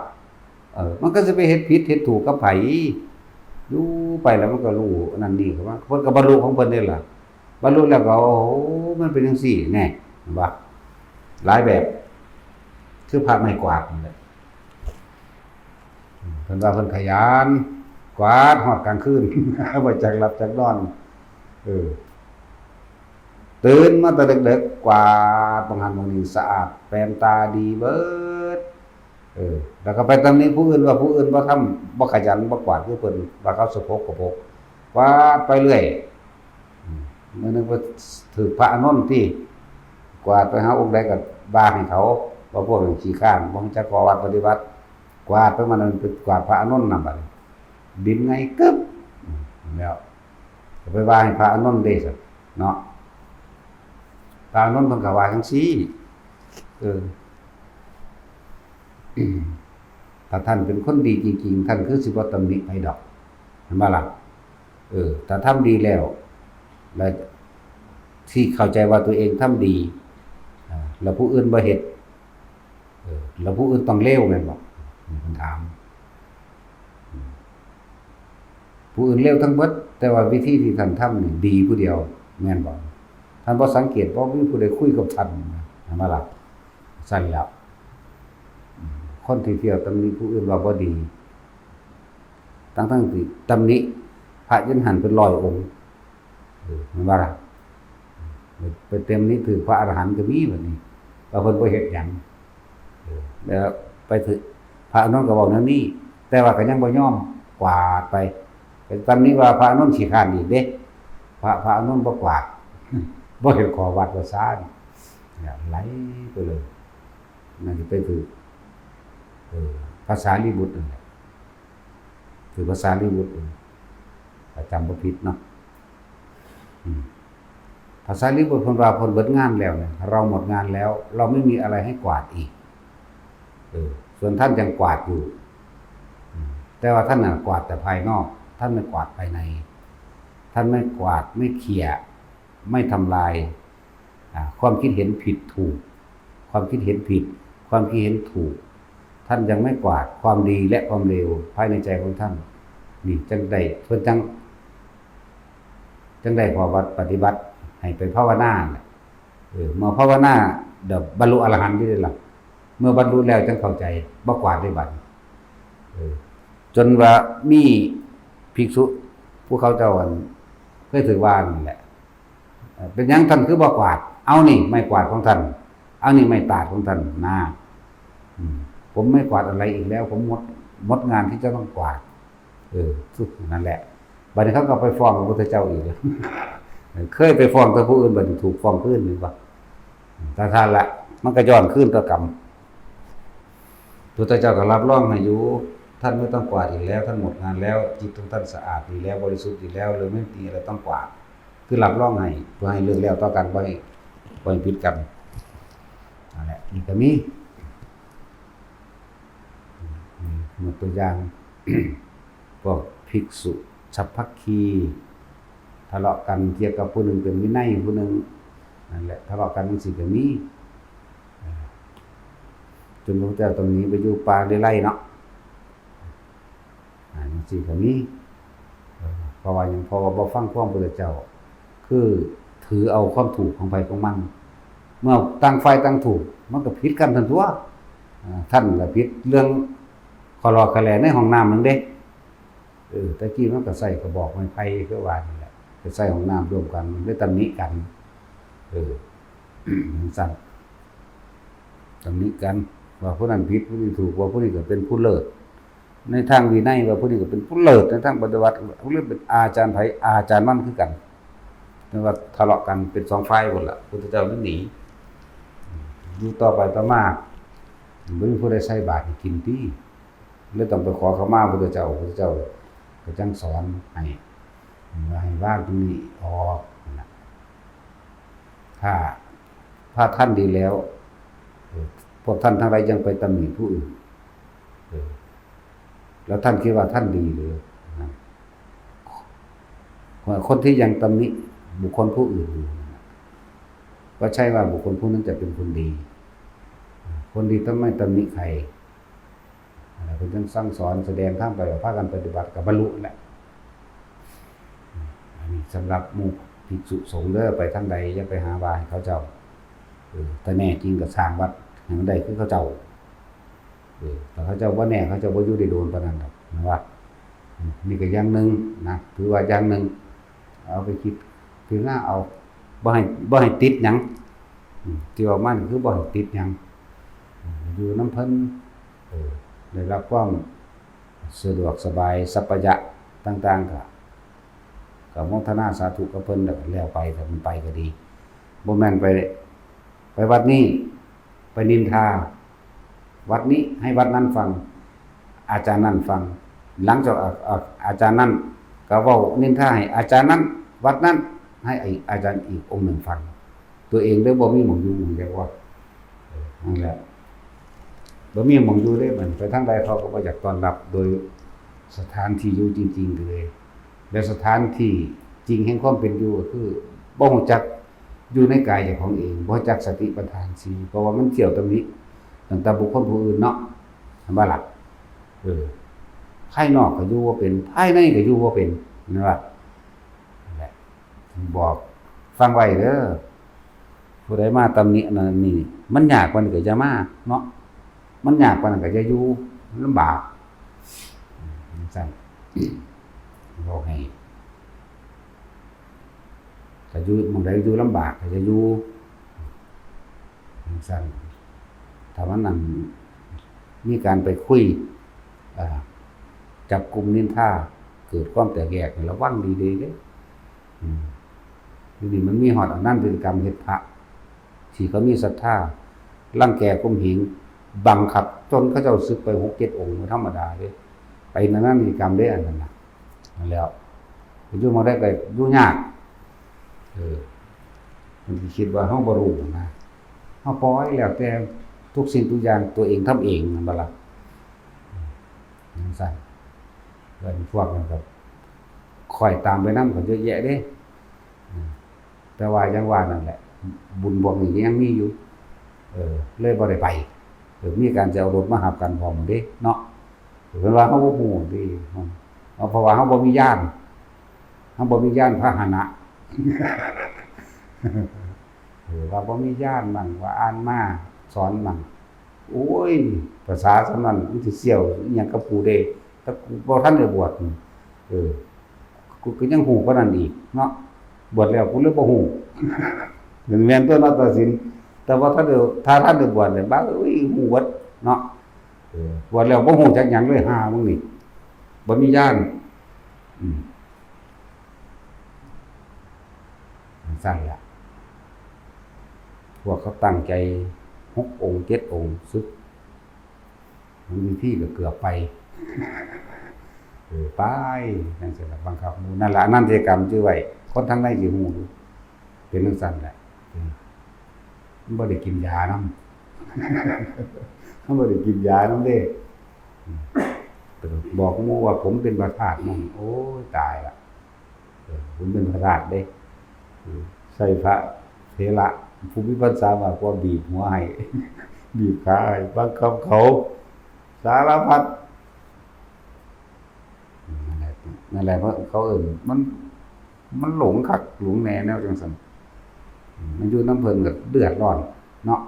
มันก็สิไปเฮ็ดผิดเฮ็ดถูกกับไผอยู่ไปแล้วมันก็รู้นั่นนี่ก็ว่าเพิ่นก็บรรลุของเพิ่นนี่ล่ะบรรลุแล้วก็โอ้โหมันเป็นจังซี่แน่ว่าหลายแบบคือพระไม้กวาดนั่นแหละเพิ่นว่าเพิ่นขยันกวาดฮอดกลางคืนบ่จักหลับจักนอนตื่นมาแต่ดึกๆกวาดบางหันบางนี้สะอาดแปรงตาดีเบิดแล้วก็ไปตำหนิผู้อื่นว่าผู้อื่นบ่ทำบ่ขยันบ่กวาดคือเพิ่นว่าเขาสกปรกกวาดไปเรื่อยมื้อนึงว่าถูกพระอานนท์ที่ กวาดไปหาองค์ใดก็บ้าให้เขาว่าพวกขี้ข้านบ่จักขอวัดปฏิบัติกวาดไปมันเป็นกวาดพระอานนท์น่ะบัดนี้ดินไงกึ๊บแล้วก็ไปว่าให้พระอานนท์เด้ซะเนาะพระอานนท์เพิ่นก็ว่าจังซี่ถ้าท่านเป็นคนดีจริงๆท่านคือสิบ่ตำหนิไผดอกเห็นบ่ล่ะถ้าทำดีแล้วที่เข้าใจว่าตัวเองทำดีแล้วผู้อื่นบ่เฮ็ดแล้วผู้อื่นต้องเลวแม่นบ่เพิ่นถามผู้อื่นเลวทั้งเบิดแต่ว่าวิธีที่ท่านทำนี่ดีผู้เดียวแม่นบ่ท่านบ่สังเกตบ่มีผู้ใดคุยกับท่านเห็นบ่ล่ะสั่นแล้วคนที่เที่ยวตำหนิผู้อื่นว่าบ่ดีทั้งที่ตำหนิพระยันหันเป็น100องค์เห็นบ่ล่ะไปเต็มนี้ถือพระอรหันต์ก็มีบัดนี้ว่าเพิ่นบ่เฮ็ดหยังแล้วไปถือพระอานนท์ก็เว้าแนวนี้แต่ว่าก็ยังบ่ยอมกวาดไปตำหนิว่าพระอานนท์ขี้ข้านอีกเด้พระอานนท์บ่กวาดบ่เฮ็ดขอวัดว่าซ่านไหลไปเลยนั่นสิไปถือภาษาลีบุตรนั่นแหละคือภาษาลีบุตรถ้าจำบ่ผิดเนาะภาษาลีบุตรเพิ่นว่าเพิ่นเบิดงานแล้วเนี่ยเราหมดงานแล้วเราไม่มีอะไรให้กวาดอีกส่วนท่านยังกวาดอยู่แต่ว่าท่านน่ะกวาดแต่ภายนอกท่านไม่กวาดภายในท่านไม่กวาดไม่เขี่ยไม่ทำลายความคิดเห็นผิดถูกความคิดเห็นผิดความคิดเห็นถูกท่านยังไม่กวาดความดีและความเลวภายในใจของท่านนี่จังได้เพิ่นจังได้ขอวัดปฏิบัติให้ไปภาวนาเมื่อภาวนาเดี๋ยวบรรลุอรหันต์ได้ล่ะเมื่อบรรลุแล้วจังเข้าใจบ่กวาดได้บัดจนว่ามีภิกษุผู้เขาเจ้าเคยถือว่านั่นแหละเป็นหยังท่านคือบ่กวาดเอานี่ไม่กวาดของท่านเอานี่ไม่ตาดของท่านนะผมไม่กวาดอะไรอีกแล้วผมหมดงานที่จะต้องกวาดนั่นแหละบัดนี้เขาก็ไปฟ้องพระพุทธเจ้าอีกแล้วเคยไปฟ้องแต่ผู้อื่นบัดนี้ถูกฟ้องคืนนึงว่าถ้าท่านละมันก็ย้อนคืนต่อกรรมพระพุทธเจ้าก็รับรองให้อยู่ท่านไม่ต้องกวาดอีกแล้วท่านหมดงานแล้วจิตของท่านสะอาดดีแล้วบริสุทธิ์ดีแล้วเลยไม่มีอะไรต้องกวาดคือรับรองให้เพื่อให้เรื่องแล้วต่อกันบ่ให้ผิดกันนั่นแหละนี่ก็มีหมดตัวอย่าง พวกภิกษุฉัพพคีทะเลาะกันเกี่ยวกับผู้หนึ่งเป็นวินัยผู้หนึ่งนั่นแหละทะเลาะกันมันสิก็มีจนพระเจ้าตรงนี้ไปอยู่ป่าไร่เนาะมันสิก็มีเพราะว่าอย่างพอบ่ฟังความพระเจ้าคือถือเอาความถูกของไผของมันเมื่อตั้งไฟตั้งถูกมันก็ผิดกันทันตัวท่านก็ผิดเรื่องคอรอกระแลในห้องน้ำนึงเด้ตะกี้มันก็ใส่กระบอกไม้ไผ่คือว่านี่แหละไปใส่ห้องน้ำรวมกันได้ตำหนิกันสั่นตำหนิกันว่าผู้นั้นผิดผู้นี้ถูกว่าผู้นี้ก็เป็นผู้เลิศในทางวินัยว่าผู้นี้ก็เป็นผู้เลิศในทางปฏิบัติผู้นี้เป็นอาจารย์ไผอาจารย์มั่นคือกันแต่ว่าทะเลาะกันเป็นสองฝ่ายหมดล่ะพุทธเจ้านึกหนีอยู่ต่อไปต่อมาบ่มีผู้ใดใส่บาตรให้กินติเลยต้องไปขอขมาพระพุทธเจ้าก็จังสอนให้ว่างตรงนี้ออกนะถ้าท่านดีแล้วพวกท่านทั้งหลายยังไปตำหนิผู้อื่นแล้วท่านคิดว่าท่านดีหรือคนที่ยังตำหนิบุคคลผู้อื่นอยู่ก็ใช่ว่าบุคคลผู้นั้นจะเป็นคนดีคนดีต้องไม่ตำหนิใครเพิ่นจังสั่งสอนแสดงทางไปว่าพากันปฏิบัติก็บรรลุแหละอันนี้สำหรับหมู่ภิกษุสงฆ์เด้อไปทางใดอย่าไปหาว่าให้เขาเจ้าแต่แน่จริงก็สร้างวัดให้มันได้คือเขาเจ้าแต่เขาเจ้าบ่แน่เขาเจ้าบ่อยู่ได้โดนปานนั้นดอกนะว่านี่ก็อย่างนึงนะถือว่าอย่างนึงเอาไปคิดถือหน้าเอาบ่ให้ติดหยังที่ว่ามันคือบ่ให้ติดหยังอยู่นำเพิ่นได้รับความสะดวกสบายสัพพยะต่างๆก็โมทนาสาธุกับเพิ่นแล้วไปถ้ามันไปก็ดีบ่แม่นไป ไปวัดนี้ไปนินทาวัดนี้ให้วัดนั้นฟังอาจารย์นั้นฟังหลังจากอาจารย์นั้นก็เว้านินทาให้อาจารย์นั้นวัดนั้นให้อาจารย์อีกองค์หนึ่งฟังตัวเองได้บ่มีหม่องอยู่เรียกว่านั่นแหละบ่มีหม่องอยู่ได้มันไปทางใดเขาก็บ่อยากต้อนรับโดยสถานที่อยู่จริงๆเลยและสถานที่จริงแห่งความเป็นอยู่ก็คือบ่ฮู้จักอยู่ในกายเจ้าของเองบ่รู้จักสติปัฏฐาน4เพราะว่ามันเกี่ยวตรงนี้ตั้งแต่บุคคลผู้อื่นเนาะเห็นบ่ล่ะภายนอกก็อยู่บ่เป็นภายในก็อยู่บ่เป็นนั่นว่านั่นแหละบอกฟังไว้เด้อผู้ใดมาตำหนินั่นนี่มันยากกว่านั้นก็อย่ามาเนาะมันยากกว่านั้นก็อย่าอยู่ลำบากซั่นบอกให้ก็อยู่หม้องใดอยู่ลำบากก็จะอยู่ซั่นถ้ามันนั่นมีการไปคุยจับกลุ่มนินทาเกิดความแตกแยกระวังดีๆเด้นี่มันมีฮอดอันนั้นเป็นกรรมเฮ็ดพระที่เขามีศรัทธารังแกข่มเหงบังคับจนเขาเจ้าสึกไป 6-7 องค์ธรรมดาเด้ไปนั่นนี่กรรมเด้อันนั้นน่ะนั่นแล้วอยู่มาได้ก็อยู่ยากมันสิคิดว่าเฮาบ่รู้นะเฮาปล่อยแล้วแต่ทุกสิ่งทุกอย่างตัวเองทำเองนั่นบ่ล่ะนั่นซั่นแล้วพวกนั้นก็ค่อยตามไปนำก็เยอะแยะเด้แต่ว่าอย่างว่านั่นแหละบุญบวกนี่ยังมีอยู่เลยบ่ได้ไปมีการจะเอารถมาหับกันพร้อมเด้เนาะเพิ่นว่าเฮาบ่ฮู้ติเพราะว่าเฮาบ่มีญาณพาหนะว่าบ่มีญาณมั่งว่าอ่านมาสอนมั่งโอ้ยภาษาสำนั้นมันสิเสี่ยวอีหยังกับกูเด้แต่กูบ่ทันได้บวชกูก็ยังฮู้กว่านั้นอีกเนาะบวชแล้วกูเลยบ่ฮู้มันแม่นตัวเนาะตัดสินแต่ว่าถ้าท่านได้บวชเนี่ยบ้าอุ้ยฮู้หมดเนาะบวชแล้วบ่ฮู้จักหยังเลยหามึงนี่บ่มีญาณสั่นล่ะพวกเขาตั้งใจ6 องค์ 7 องค์ซึกมันมีที่ก็เกือบไปไปนั่นสิล่ะบังคับหมู่นั่นล่ะอนันตกรรมชื่อไว้คนทั้งในสิฮู้เป็นจังซั่นแหละมันบ่ได้กินยานำมันบ่ได้กินยานำเด้บอกหมู่ว่าผมเป็นพระธาตุนั่นโอ้ยตายละผมเป็นพระธาตุเด้ใส่พระเถระผู้มีพรรษามากกว่าบีบหัวให้บีบขาให้บังคับเขาสารพัดนั่นแหละเพราะเขามันหลงคักหลงแน่แนวจังซั่นมันอยู่น้ำเพิ่นก็เดือดร้อนเนาะ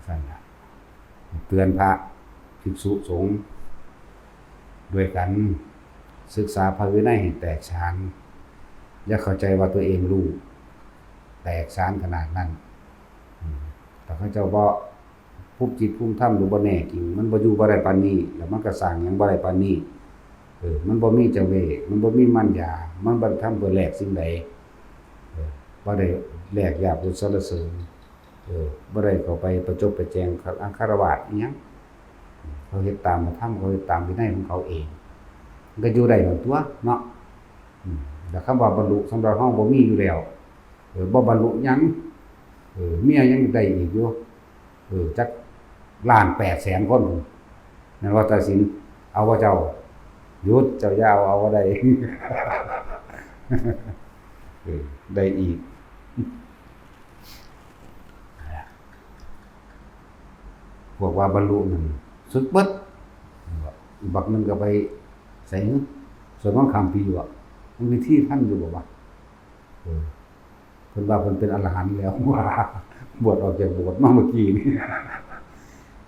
ซั่นล่ะเตือนพระภิกษุสงฆ์ด้วยกันศึกษาพระวินัยให้แตกฉานอย่าเข้าใจว่าตัวเองรู้แตกฉานขนาดนั้นแต่เขาเจ้าบ่ภูมิจิตภูมิธรรมหรือบ่แน่จริงมันบ่อยู่บ่ได้ปานนี้แล้วมันก็สร้างหยังบ่ได้ปานนี้มันบ่มีเจ้าเวทมันบ่มีมัญญามันบ่ทำเพื่อแลกสิ่งใดบ่ได้แลกยาบุญสรรเสริญบ่ได้เข้าไปประจบประแจงอังคารวาสอีหยังเขาเฮ็ดตามธรรมเขาเฮ็ดตามวินัยของเขาเองมันก็อยู่ได้นั่นตัวเนาะแต่คำว่าบรรลุสำหรับเฮาบ่มีอยู่แล้วบ่บรรลุหยังเมียยังได้อีกอยู่จัก1,800,000 คนนั่นว่าตัดสินเอาว่าเจ้าหยุดเจ้าอย่าเอาว่าได้ได้อีกพวกว่าบรรลุนั่นสึกเบิดอีกบักนึงก็ไปใส่ส่วนของคำปีอยู่มันมีที่ท่านอยู่บ่วะเพิ่นว่าเพิ่นเป็นอรหันต์แล้วว่าบวชออกจากโบสถ์มาเมื่อกี้นี่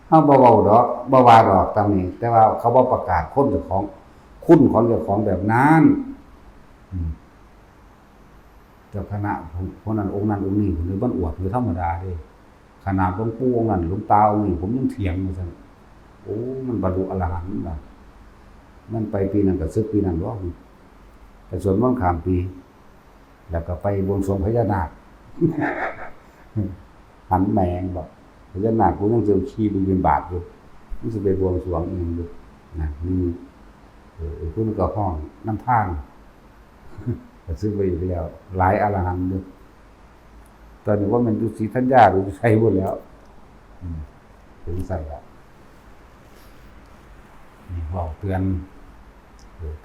เฮาบ่เว้าดอกบ่ว่าดอกตามนี้แต่ว่าเขาบ่ประกาศคนเจ้าของคุณของเจ้าของแบบนั้นเจ้าคณะคนนั้นองค์นั้นองค์นี้หรือมันอวดหรือธรรมดาเด้ขนาดหลวงปู่องค์นั้นหลวงตาองค์นี้ผมยังเถียงอยู่ซั่นโอ้มันบรรลุอรหันต์น่ะมันไปปีนั้นก็สึกปีนั้นบ่ไปสวดมนต์ข้ามปีแล้วก็ไปบวงสรวงพญานาค หันแมงบอกพญานาคกูยังเจอขี้บินบาทอยู่มันจะไปบวงสรวงอีกอยู่นะนี่คุณก็ห้องน้ำทางก็ซื้อไปอยู่แล้วหลายอรหันต์อยู่ตอนนี้ว่ามันดูสีทัญญาหรือใช้หมดแล้วถึงใส่แล้วนี่บอกเตือน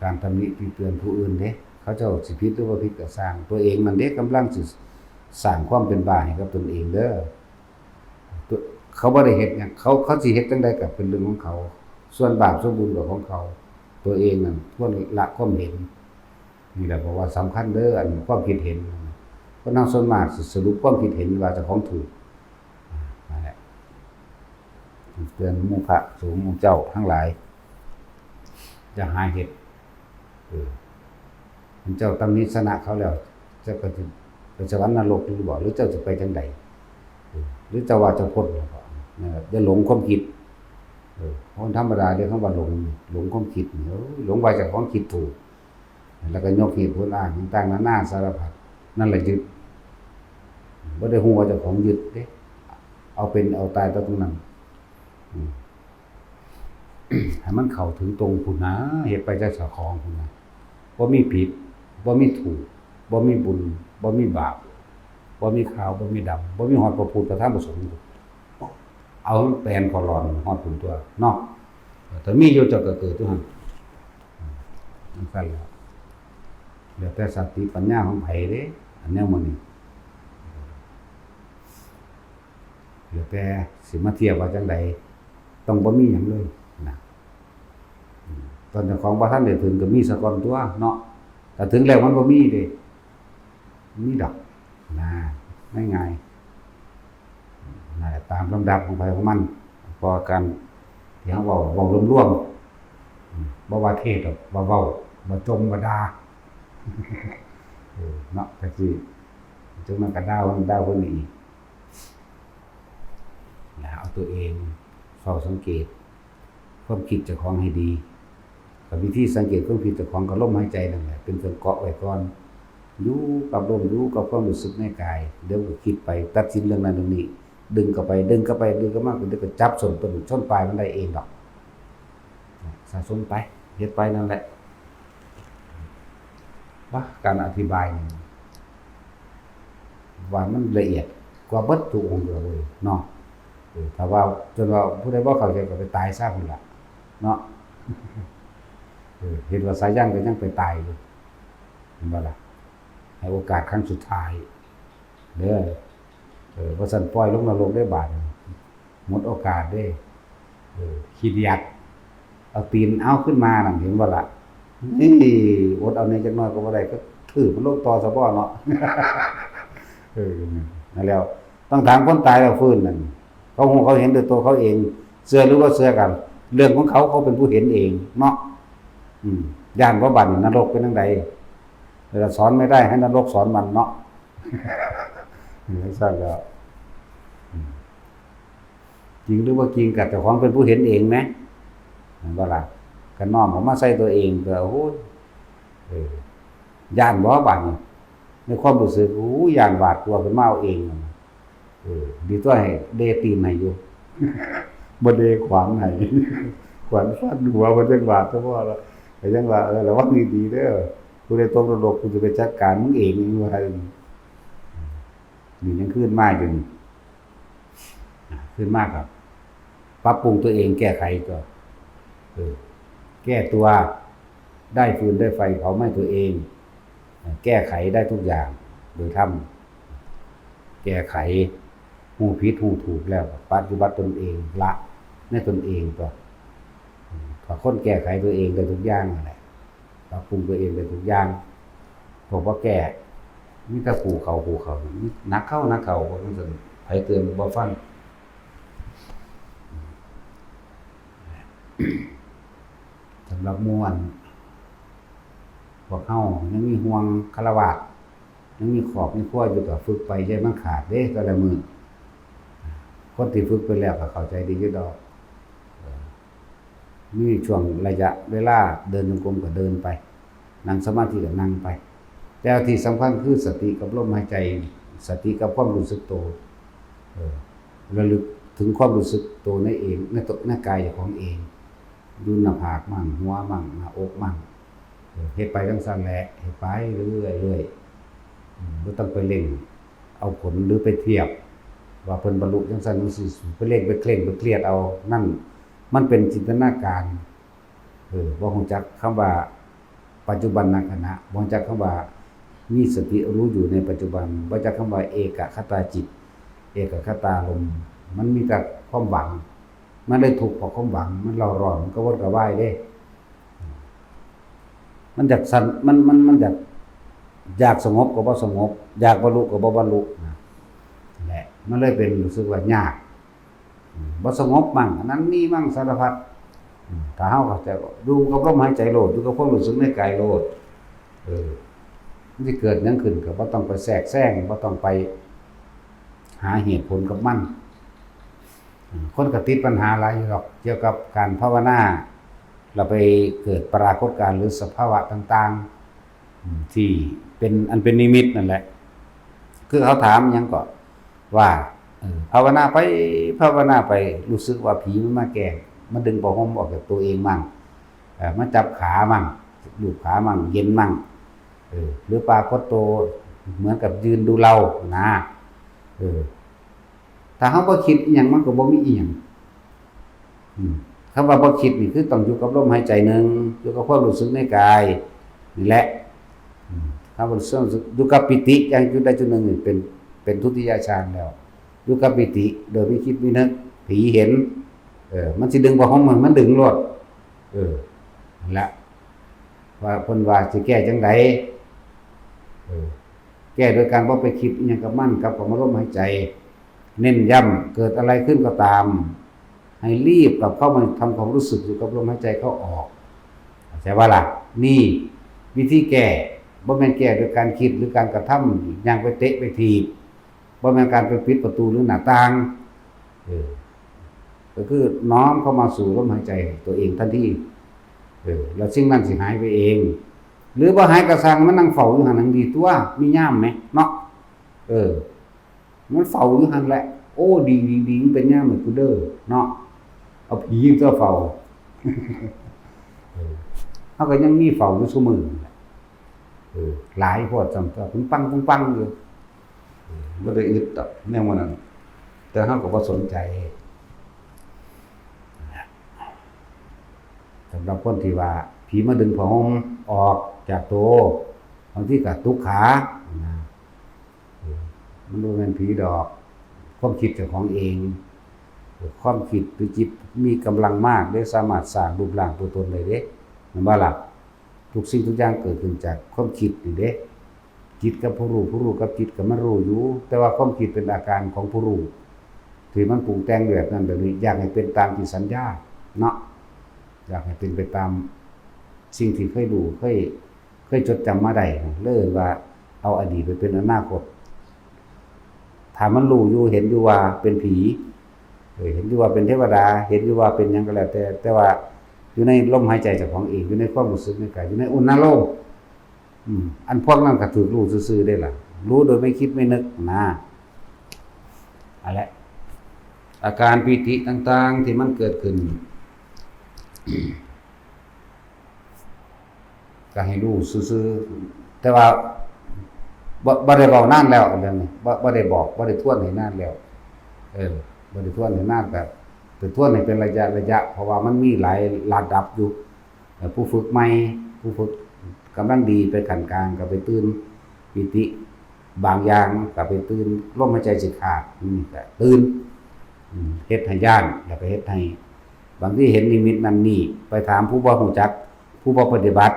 การตำหนิที่เตือนผู้อื่นเด้เขาเจ้าสิผิดหรือว่าผิดก็สร้างตัวเองมันเด้กำลังสิสร้างความเป็นบ้าให้กับตนเองเด้อเขาบ่ได้เฮ็ดหยังเขาสิเฮ็ดจังได๋ก็เป็นเรื่องของเขาส่วนบาปส่วนบุญก็ของเขาตัวเองนั่นควรละความเห็นนี่แหละเพราะว่าสำคัญเด้ออันความคิดเห็นเพราะนางส่วนมากสิสรุปความคิดเห็นว่าเจ้าของถูกนั่นแหละเตือนหมู่พระสงฆ์หมู่เจ้าทั้งหลายอย่าหาเฮ็ดเจ้าตำหนิชนะเขาแล้วเจ้าก็สิไปสวรรค์นรกหรือบ่หรือเจ้าจะไปจังได๋หรือเจ้าว่าเจ้าพ้นบ่นะครับอย่าหลงความคิดคนธรรมดาเรียกคำว่าหลงความคิดหลงว่าเจ้าของคิดถูกแล้วก็ยกเหตุผลอ้างต่างๆนานาสารพัดนั่นแหละยึดบ่ได้ฮู้ว่าเจ้าของยึดเด้เอาเป็นเอาตายตรงนั้นให้มันเข้าถึงตรงพุ่นนะเฮ็ดไปจากเจ้าของพุ่นนะบ่มีผิดบ่มีถูกบ่มีบุญบ่มีบาปบ่มีขาวบ่มีดำบ่มีฮอดพระพุทธพระธรรมพระสงฆ์เอาแปลนพอร้อนฮอดพุ่นตัวเนาะแต่มีอยู่เจ้าก็เกิดอยู่หั่นมันซั่นแหละแล้วแต่สติปัญญาของไผเด้อันแนวมื้อนี้แล้วแต่สิมาเทียบว่าจังไดต้องบ่มีหยังเลยนะตอนเจ้าของบ่ทันได้ถึงก็มีซะก่อนตัวเนาะแต่ถึงแล้วมันบ่มีเด้มีดอกนะง่ายๆนั่นแหละตามลำดับของไผของมันพอกันที่เฮาเว้ารวมๆบ่ว่าเทศดอกบ่เว้าบ่จมบ่ด่าเนาะก็สิจังมันก็ด่าคนนี้อีกแล้วเอาตัวเองเฝ้าสังเกตความคิดเจ้าของให้ดีกับวิธีสังเกตความคิดเจ้าของก็ลมหายใจนั่นแหละเป็นเครื่องเกาะไว้ก่อนอยู่กับลมอยู่กับความรู้สึกในกายเดี๋ยวก็คิดไปตัดสินเรื่องนั้นเรื่องนี้ดึงเข้าไปดึงเข้ามาเดี๋ยวก็จับส่วนต้นชนปลายมันได้เองดอกสะสมไปเฮ็ดไปนั่นแหละว่าการอธิบายนี่ว่ามันละเอียดกว่าเบิดทุกองค์เลยเนาะถ้าว่าจนว่าผู้ใดบ่เข้าใจก็ไปตายซะพุ่นล่ะเนาะเห็นว่าสายันก็ยังไปตายอยู่เห็นบ่ล่ะให้โอกาสครั้งสุดท้ายเด้อบ่ซั่นปล่อยลงนรกได้บาดหมดโอกาสเด้ขี้เดียดเอาตีนเอาขึ้นมานั่นเห็นบ่ล่ะนี่อดเอาในจักหน่อยก็บ่ได้ก็ถือมันลงต่อซะบ่เนาะนั่นแล้วต้องถามคนตายแล้วฟื้นนั่นเขาฮู้เขาเห็นด้วยตัวเขาเองเชื่อหรือว่าเชื่อกันเรื่องของเขาเป็นผู้เห็นเองเนาะย่านบ่บัดนรกเป็นจังได๋เวลาสอนไม่ได้ให้นรกสอนมันเนาะซั่นแล้วจริงหรือว่าจริงกับเจ้าของเป็นผู้เห็นเองมั้ยบ่ล่ะก็น้อมเอามาใส่ตัวเองก็โอ้ย่านบ่บัดนี้ในความรู้สึกย่านบาดกลัวเป็นมาเอาเองดีตัวให้เดตีนให้อยู่บ่เดขวางให้ขวางฟาดหัวบ่จังบาดซะบ่ล่ะก็ยังว่าระวังดีๆเด้อผู้ใดตกนรกกูจะไปจัดการมึงเองว่านี่ยังขึ้นมาอยู่นี่ขึ้นมากครับปรับปรุงตัวเองแก้ไขก็แก้ตัวได้ฟืนได้ไฟเผาไหม้ตัวเองแก้ไขได้ทุกอย่างโดยธรรมแก้ไขฮู้ผิดฮู้ถูกแล้วปฏิบัติตนเองละในตนเองตัวถ้าคนแก้ไขตัวเองได้ทุกอย่างนั่นแหละปรับปรุงตัวเองได้ทุกอย่างพอบ่แก้มีแต่ขู่เขานักเข้าว่าจังซั่นไผเตือนบ่ฟังสำหรับม่วนพวกเฮายังมีห่วงฆราวาสยังมีขอบมีขั้วอยู่ก็ฝึกไปใจมันขาดเด้แต่ละมื้อคนที่ฝึกไปแล้วก็เข้าใจดีอยู่ดอกมีช่วงระยะเวลาเดินจงกรมก็เดินไปนั่งสมาธิก็นั่งไปแต่ที่สำคัญคือสติกับลมหายใจสติกับความรู้สึกตัว เออระลึกถึงความรู้สึกตัวในเองในกายของเองดูหน้าผากมั่งหัวมั่งหน้าอกมั่งเฮ็ดไปทั้งสั้นแหละเฮ็ดไปเรื่อยๆบ่ต้องไปเล่งเอาผลหรือไปเทียบว่าเพิ่นบรรลุจังซั่นจังซี่ไปเล่งไปเคร่งไปเครียดเอานั่นมันเป็นจินตนาการบ่ฮู้จักคำว่าปัจจุบันขณะบ่รู้จักคำว่ามีสติรู้อยู่ในปัจจุบันบ่รู้จักคำว่าเอกคตาจิตเอกคตารมณ์มันมีแต่ความหวังมันได้ถูกเพราะความหวังมันเร่าร้อนมันก็วนกระวายเด้มันอยากสั่นมันอยากสงบก็บ่สงบอยากบรรลุก็บ่บรรลุนั่นแหละมันเลยเป็นรู้สึกว่ายากบ่สงบมั่งอันนั้นมีมั่งสารพัดถ้าเฮาเข้าใจดูกับลมหายใจโลดดูกับความรู้สึกในกายโลดมันสิเกิดหยังขึ้นก็บ่ต้องไปแทรกแซงบ่ต้องไปหาเหตุผลกับมันคนก็ติดปัญหาหลายอยู่หรอกเกี่ยวกับการภาวนาเราไปเกิดปรากฏการณ์หรือสภาวะต่างๆที่เป็นนิมิตนั่นแหละคือเขาถามหยังก็ว่าภาวนาไปรู้สึกว่าผีมันมาแกล้งมันดึงผ้าห่มออกจากตัวเองมั่งมันจับขามั่งลูบขามั่งเย็นมั่งหรือปรากฏตัวเหมือนกับยืนดูเรานะถ้าเฮาบ่คิดอีหยังมันก็บ่มีอีหยังคำว่าบ่คิดนี่คือต้องอยู่กับลมหายใจนึงอยู่กับความรู้สึกในกายนี่แหละคำว่ารู้สึกอยู่กับปิติอย่างจุดใดจุดหนึ่งนี่เป็นทุติยฌานแล้วอยู่กับปิติโดยไม่คิดไม่นึกผีเห็นมันสิดึงบ่ของมันดึงรวดนั่นแหละว่าเพิ่นว่าสิแก้จังไดแก้โดยการบ่ไปคิดอีหยังกับมันกับลมหายใจเน้นย้ำเกิดอะไรขึ้นก็ตามให้รีบกลับเข้ามาทำความรู้สึกอยู่กับลมหายใจเข้าออกเข้าใจว่าล่ะนี่วิธีแก้บ่แม่นแก้โดยการคิดหรือการกระทำอย่างไปเตะไปถีบบ่แม่นการไปปิดประตูหรือหน้าต่างก็คือน้อมเข้ามาสู่ลมหายใจตัวเองทันทีแล้วสิ่งนั้นสิหายไปเองหรือบ่หายก็สั่งมันนั่งเฝ้าอยู่หั่นนั่งดีตัวมีย่ามไหมเนาะมันเฝ้าอยู่หั่นแหละโอ้ดีเป็นย่ามเหมือนกูเด้อเนาะเอาผีตัวเฝ้าเฮาก็ยังมีเฝ้าอยู่ซุมื้อหลายพอจำตัวปึ้งปังอยู่บ่ได้อึดดอกแนวนั้นแต่เฮาก็บ่สนใจสำหรับคนที่ว่าผีมาดึงผ้าห่มออกจากตัวบางทีก็ตุกขามันบ่แม่นผีดอกความคิดเจ้าของเองความคิดหรือจิตมีกำลังมากได้สามารถสร้างรูปร่างตัวตนได้เด้แม่นบ่ล่ะทุกสิ่งทุกอย่างเกิดขึ้นจากความคิดนี่เด้จิตกับผู้รู้กับจิตก็มันรู้อยู่แต่ว่าความคิดเป็นอาการของผู้รู้ที่มันปรุงแต่งแบบนั้นแบบนี้อยากให้เป็นตามที่สัญญาเนาะอยากให้เป็นไปตามสิ่งที่เคยรู้เคยจดจำมาได้เลยว่าเอาอดีตไปเป็นอนาคตถ้ามันรู้อยู่เห็นอยู่ว่าเป็นผีเห็นอยู่ว่าเป็นเทวดาเห็นอยู่ว่าเป็นหยังก็แล้วแต่ว่าอยู่ในลมหายใจเจ้าของเองอยู่ในความรู้สึกในกายอยู่ในอุณหภูมิอันพวกนั้นก็ถูกรู้ซื่อๆได้ล่ะรู้โดยไม่คิดไม่นึกนะอะไรอาการปิติต่างๆที่มันเกิดขึ้นก็ให้รู้ซื่อๆแต่ว่าบ่ได้บอกนานแล้วเรื่องนี้บ่ได้บอกบ่ได้ทวนให้นานแล้วบ่ได้ทวนให้นานแบบไปทวนให้เป็นระยะเพราะว่ามันมีหลายระดับอยู่ผู้ฝึกใหม่ผู้ฝึกกำลังดีไปขั้นกลางก็ไปตื่นปิติบางอย่างก็ไปตื่นลมหายใจสิขาดก็ตื่นเฮ็ดให้ย่านอย่าไปเฮ็ดให้บางทีเห็นนิมิตนั้นนี่ไปถามผู้บ่รู้จักผู้บ่ปฏิบัติ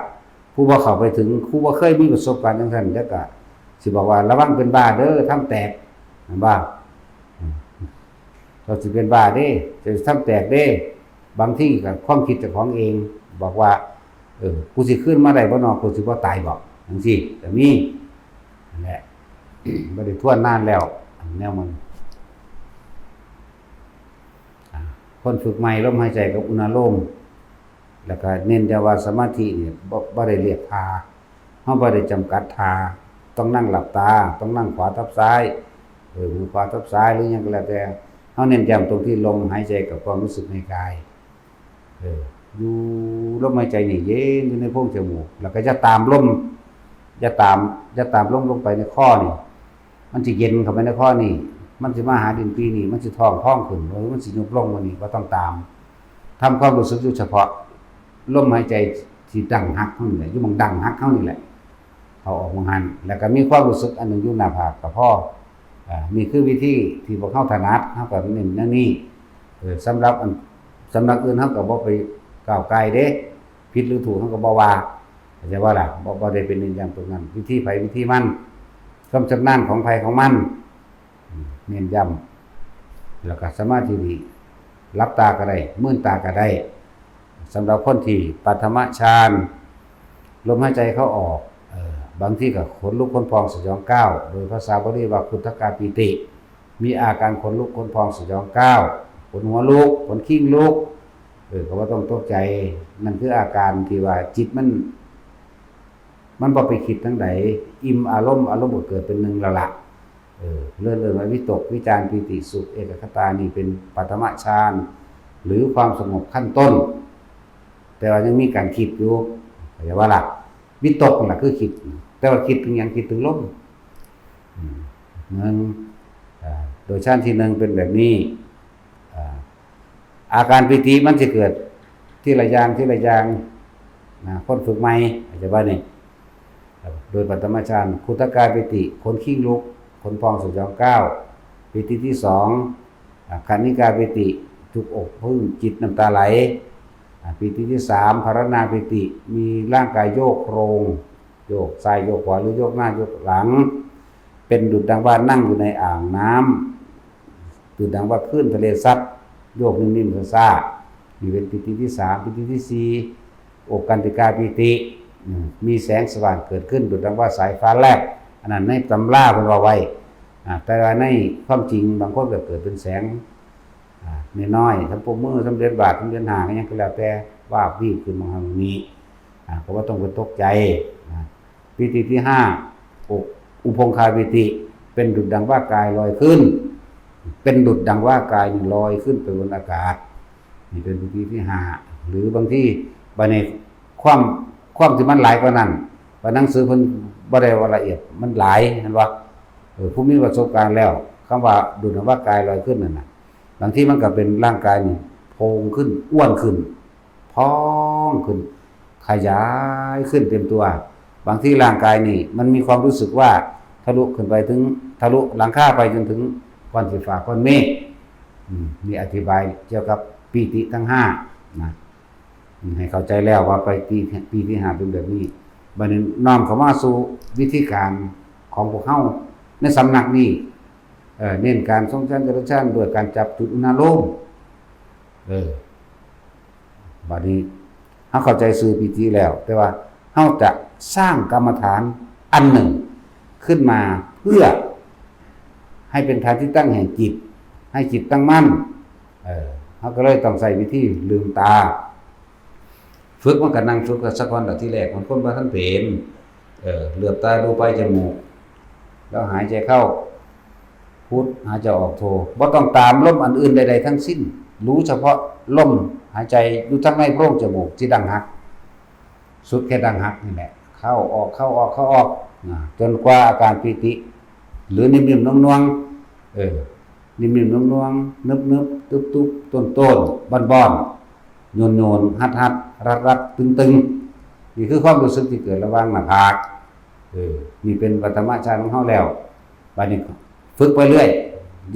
ผู้บ่เข้าไปถึงผู้บ่เคยมีประสบการณ์จังซั่นแล้วก็สิบอกว่าระวังเป็นบ้าเด้อทำแตกบ้าเราสิเป็นบ้าเด้จะทำแตกเด้บางทีก็ความคิดเจ้าของเองบอกว่ากูสิขึ้นมาได้บ่นอกูสิบ่ตายบ่จังซี่ก็มีนั่นแหละบ่ได้ทวนนานแล้วแนวมันคนฝึกใหม่ลมหายใจกับอุณหภูมิแล้วก็เน้นจะว่าสมาธิเนี่ยบ่ได้เรียกทาเฮาบ่ได้จำกัดทาต้องนั่งหลับตาต้องนั่งขวาทับซ้าย มือขวาทับซ้ายหรือยังก็แล้วแต่เฮาเน้นย้ำตรงที่ลมหายใจกับความรู้สึกในกายอยู่ลมหายใจนี่เย็นอยู่ในโพรงจมูกแล้วก็จะตามลมอย่าตามลมลงไปในข้อนี่มันสิเย็นเข้าไปในข้อนี่มันสิมาหาดินปีนี่มันสิท้องขึ้นหรือมันสิยุบลงวันนี้บ่ต้องตามทำความรู้สึกอยู่เฉพาะลมหายใจที่ดังฮักเฮานี่แหละอยู่บังดังฮักเฮานี่แหละเขาออกมาหันแล้วก็มีความรู้สึกอันนึงอยู่หน้าผากกับพ่อนี่คือวิธีที่พวกเขาถนัดเฮาก็เน้นแนวนี้สำหรับอื่นเฮาก็บ่ไปก้าวไกลเด้ผิดหรือถูกเฮาก็บ่ว่าเข้าใจว่าล่ะบ่ได้เป็นอย่างตรงนั้นวิธีไผวิธีมันความชำนาญของไผของมันเน้นย้ำแล้วก็สมาธิดีหลับตาก็ได้มื่นตาก็ได้สำหรับคนที่ปัทมฌานลมหายใจเข้าออกบางที่ก็ขนลุกขนพองสยองก้าวโดยภาษาบาลีว่าคุถกาปิติมีอาการขนลุกขนพองสยองก้าวขนหัวลุกขนขิ้งลุกก็ว่าต้องตกใจนั่นคืออาการที่ว่าจิตมันบ่ไปคิดทั้งใดอิ่มอารมณ์ก็เกิดเป็นหนึ่งละละเลื่อนมาวิตกวิจารปิติสุขเอกคตานี่เป็นปัทมฌานหรือความสงบขั้นต้นแต่ว่ายังมีการคิดอยู่แต่ว่าล่ะวิตกนั่นแหละคือคิดแต่ว่าคิดถึงยังคิดถึงลมโดยชั้นที่หนึ่งเป็นแบบนี้อาการปิติมันจะเกิดที่ละอย่างคนฝึกใหม่อาจจะว่านี่โดยปัตตมฌานคุถกาปิติคนขิ้งลุกคนพองสยองก้าวปิติที่สองขันธิกาปิติจุกอกพึ่งจิตน้ำตาไหลปิติที่สามภารณาปิติมีร่างกายโยกโครงโยกซ้ายโยกขวาหรือโยกหน้าโยกหลังเป็นดุจดังว่านั่งอยู่ในอ่างน้ำดุจดังว่าคลื่นทะเลซัดโยกนิ่มๆซ่าๆนี่เป็นปิติที่สามปิติที่สี่อกกันติกาปิติมีแสงสว่างเกิดขึ้นดุจดังว่าสายฟ้าแลบอันนั้นในตำราเพิ่นว่าไว้แต่ว่าในความจริงบางคนก็เกิดเป็นแสงน้อยๆทั้งปมมือทั้งเดือนบาททั้งเดือนหางอย่างก็แล้วแต่ว่าวิ่งขึ้นมาทางนี้ก็ว่าต้องเป็นตกใจปิติที่ห้าอุพงคาปิติเป็นดุจดังว่ากายลอยขึ้นเป็นดุจดังว่ากายลอยขึ้นไปบนอากาศนี่เป็นปิติที่ห้าหรือบางที่บางในความที่มันหลายกว่านั้นหนังสือเพิ่นบ่ได้ว่าละเอียดมันหลายเห็นว่าผู้มีประสบการณ์แล้วคำว่าดุจดังว่ากายลอยขึ้นนั่นน่ะบางที่มันก็เป็นร่างกายนี่โพงขึ้นอ้วนขึ้นพองขึ้นขยายขึ้นเต็มตัวบางที่ร่างกายนี่มันมีความรู้สึกว่าทะลุขึ้นไปถึงทะลุหลังคาไปจนถึงก้อนสีฟ้าก้อนเมฆมีอธิบายเกี่ยวกับปิติทั้งห้านะให้เข้าใจแล้วว่าไปปีที่ห้าเป็นแบบนี้บัดนี้น้อมเข้ามาสู่วิธีการของพวกเฮาในสำนักนี้เน้นการทรงฌานเจริญฌานด้วยการจับจุดอุณาโลมบัดนี้เฮาเข้าใจสื่อปิติแล้วแต่ว่าเฮาจะสร้างกรรมฐานอันหนึ่งขึ้นมาเพื่อให้เป็นฐานที่ตั้งแห่งจิตให้จิตตั้งมั่นเฮาก็เลยต้องใช้วิธีลืมตาฝึกมันก็นั่งฝึกสักวันที่แรกมันคนบ่ทันเป็นเหลือบตาดูไปจมูกแล้วหายใจเข้าพุทหายใจออกโทบ่ต้องตามลมอันอื่นใดๆทั้งสิ้นรู้เฉพาะลมหายใจอยู่ทั้งในโพรงจมูกที่ดังหักสุดแค่ดังหักนี่แหละเข้าออกจนกว่าอาการปิติหรือนิ่มๆน่วงๆนิ่มๆน่วงๆนึบๆตุ๊บๆต้นๆบ้อนๆโยนๆฮัดๆรัดๆตึงๆนี่คือความรู้สึกที่เกิดระหว่างหน้าผากนี่เป็นปัทมฌานของเฮาแล้วบัดนี้ฝึกไปเรื่อย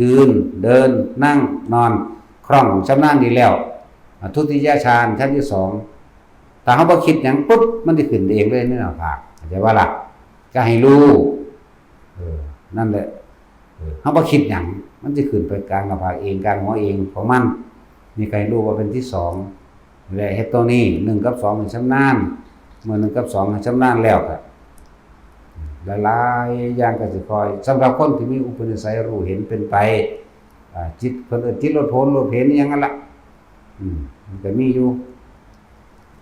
ยืนเดินนั่งนอนคล่องชำนาญดีแล้วทุติยฌานชั้นที่สองถ้าเฮาบ่คิดหยังปุ๊บมันสิขึ้นเองเลยในหน้าผากเข้าใจว่าล่ะก็ให้รู้นั่นแหละเฮาบ่คิดหยังมันสิขึ้นไปกลางหน้าผากเองกลางหัวเองของมันนี่ใครรู้ว่าเป็นที่สองและเฮ็ดตัวนี้1กับ2ให้ชำนาญเมื่อ1กับ2ให้ชำนาญแล้วก็หลายๆอย่างก็สิคอยสำหรับคนที่มีอุปนิสัยรู้เห็นเป็นไปจิตเพิ่นจิตรถโผรถเห็นอย่างนั้นล่ะมันก็มีอยู่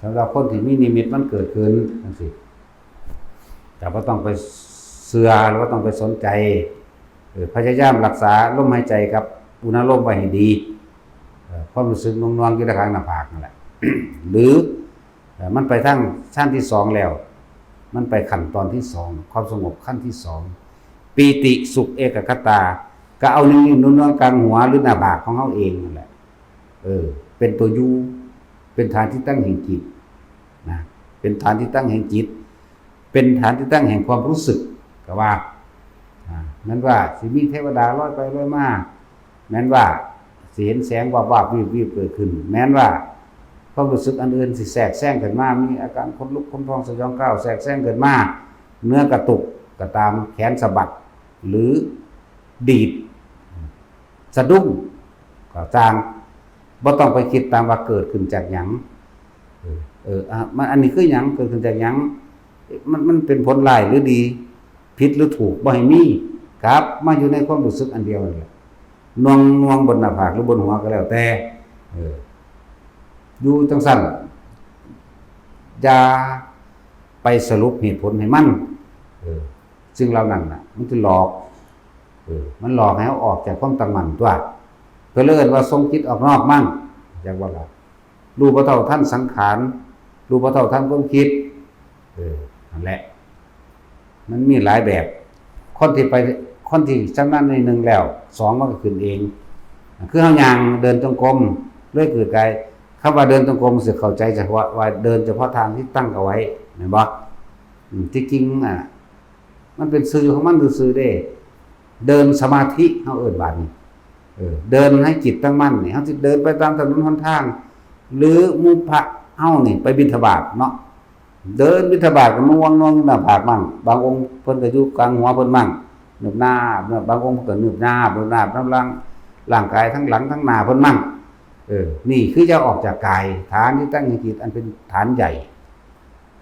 สำหรับคนที่มีนิมิตมันเกิดขึ้นจังซี่แต่บ่ต้องไปเสื่อหรือว่าต้องไปสนใจ พยายามรักษาลมหายใจกับอุณหภูมิไว้ให้ดีความรู้สึกนุ่มๆอยู่ในข้างหน้าผากนั่นแหละ หรือมันไปทั้งชั้นที่สองแล้ว มันไปขั้นตอนที่สองความสงบขั้นที่สองปีติสุขเอกคตาก็เอานิ่งๆนุ่มๆกลางหัวหรือหน้าผากของเขาเองนั่นแหละเป็นตัวยูเป็นฐานที่ตั้งแห่งจิตนะเป็นฐานที่ตั้งแห่งจิตเป็นฐานที่ตั้งแห่งความรู้สึกก็ว่านั้นว่าสิมีเทวดาลอยไปลอยมาแม้นว่าสิเห็นแสงวาบๆวิบๆเกิดขึ้นแม้นว่าความรู้สึกอันอื่นสิแทรกแซงกันมามีอาการขนลุกขนพองสยองกล้าวแทรกแซงกันมาเนื้อกระตุกก็ตามแขนสะบัดหรือดีดสะดุ้งก็ตามบ่ต้องไปคิดตามว่าเกิดขึ้นจากหยังมันอันนี้คือหยังเกิดขึ้นจากหยังมันเป็นผลร้ายหรือดีผิดหรือถูกบ่ให้มีครับมาอยู่ในความรู้สึกอันเดียวนั่นแหละนวงบนหน้าผากหรือบนหัวก็แล้วแต่อยู่จังซั่นอย่าไปสรุปเหตุผลให้มันซึ่งเรานั่นน่ะมันจะหลอกมันหลอกให้เอาออกจากความตั้งมั่นตัวก็เลยว่าทรงจิตออกนอกมั่งอย่างว่าล่ะรู้บ่เท่าท่านสังขารรู้บ่เท่าท่านความคิดนั่นแหละมันมีหลายแบบคนที่ชำนาญในหนึ่งแล้วสองมันก็ขึ้นเองคือเฮาย่างเดินจงกรมเรื่อยเกิดกายคำว่าเดินจงกรมสิเข้าใจเฉพาะว่าเดินเฉพาะทางที่ตั้งเอาไว้แม่นบ่ที่จริงมันเป็นสื่อของมันซื่อๆเด้เดินสมาธิเฮาเอิ้นบาดนี้เดินให้จิตตั้งมั่นนี่เฮาสิเดินไปตามถนนหนทางหรือหมู่พระเฮานี่ไปบิณฑบาตเนาะเดินบิณฑบาตก็น่วงอยู่หน้าผากมั่งบางองค์เพิ่นก็อยู่กลางหัวเพิ่นมั่งหนึบหน้าบางองค์ก็หนึบหน้าน้ำร่างกายทั้งหลังทั้งหน้าเพิ่นมั่งนี่คือจะออกจากกายฐานที่ตั้งในจิตอันเป็นฐานใหญ่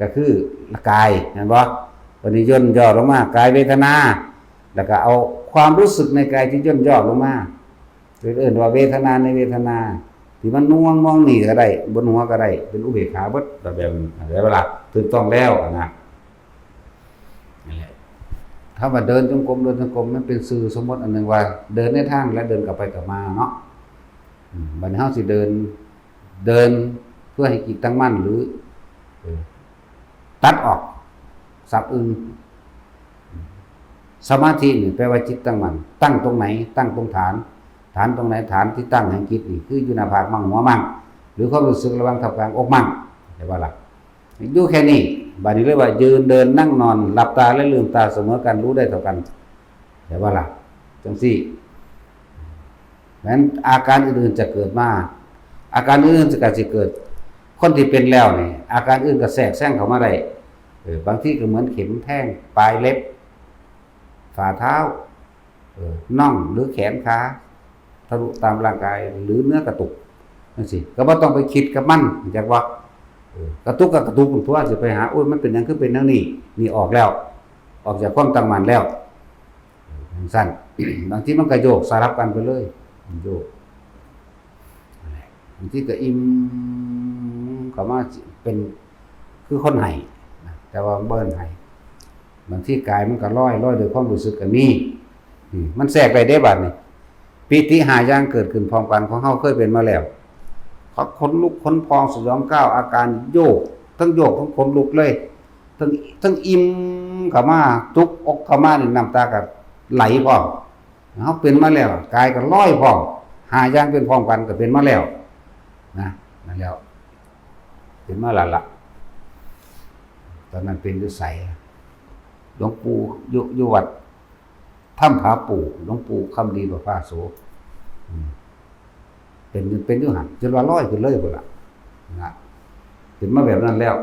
ก็คือกายเห็นบ่วันนี้ย่นย่อลงมากายเวทนาแล้วก็เอาความรู้สึกในกายที่ย่นย่อลงมาเอิ้นว่าเวทนาในเวทนาที่มันน่วงมองนี่ก็ได้บนหัวก็ได้เป็นอุเบกขาเบิดแบบได้เวลาถูกต้องแล้วนะนั่นแหละถ้าว่าเดินจงกรมมันเป็นสื่อสมมติอันนึงว่าเดินในทางและเดินกลับไปกลับมาเนาะบัดนี้เฮาสิเดินเพื่อให้จิตตั้งมั่นหรือตัดออกศัพท์อื่นสมาธินี่แปลว่าจิตตั้งมั่นตั้งตรงไหนตั้งตรงฐานตรงไหนฐานที่ตั้งแห่งจิตนี่คืออยู่หน้าผากมั่งหัวมั่งหรือความรู้สึกระหว่างทับกลางอกมั่งได้ว่าล่ะอยู่แค่นี้บัดนี้เรียกว่ายืนเดินนั่งนอนหลับตาและลืมตาเสมอกันรู้ได้เท่ากันได้ว่าล่ะจังซี่นั้นอาการอื่นๆจะเกิดมาอาการอื่นจะเกิดคนที่เป็นแล้วนี่อาการอื่นก็แทรกแซงเข้ามาได้บางทีก็เหมือนเข็มแทงปลายเล็บฝ่าเท้าน่องหรือแขนขาทะลุตามร่างกายหรือเนื้อกระตุกนั่นสิก็บ่ต้องไปคิดกับมันจากว่ากระตุกกับกระตุกทั่วสิไปหาโอ้ยมันเป็นหยังคือเป็นแนวนี้นี่ออกแล้วออกจากความตั้งมั่นแล้วสั้น บางทีมันก็โยกสลับกันไปเลยโยกบางทีก็อิ่มก็มาเป็นคือคนไห้แต่ว่าเบิ้นไห้บางทีกายมันก็ลอยโดยความรู้สึกก็มีมันแทรกไปได้บัดนี่ปิติ5อย่างเกิดขึ้นพร้อมกันของเฮาเคยเป็นมาแล้วขนลุกขนพองสยองก้าวอาการโยกทั้งโยกทั้งขนลุกเลยทั้งอิ่มเข้ามาทุกอกเข้ามานี่น้ำตาก็ไหลพร้อมเฮาเป็นมาแล้วกายก็ลอยพร้อม5อย่างเป็นพร้อมกันก็เป็นมาแล้วนะนั่นแล้วเป็นมาละตอนนั้นเป็นอยู่ไสหลวงปู่อยู่วัดถ้ำผาปู่หลวงปู่คำดีประภาโสเป็นอยู่หั่นจนว่าลอยขึ้นเลยพุ่นล่ะนะเป็นมาแบบนั้นแล้ว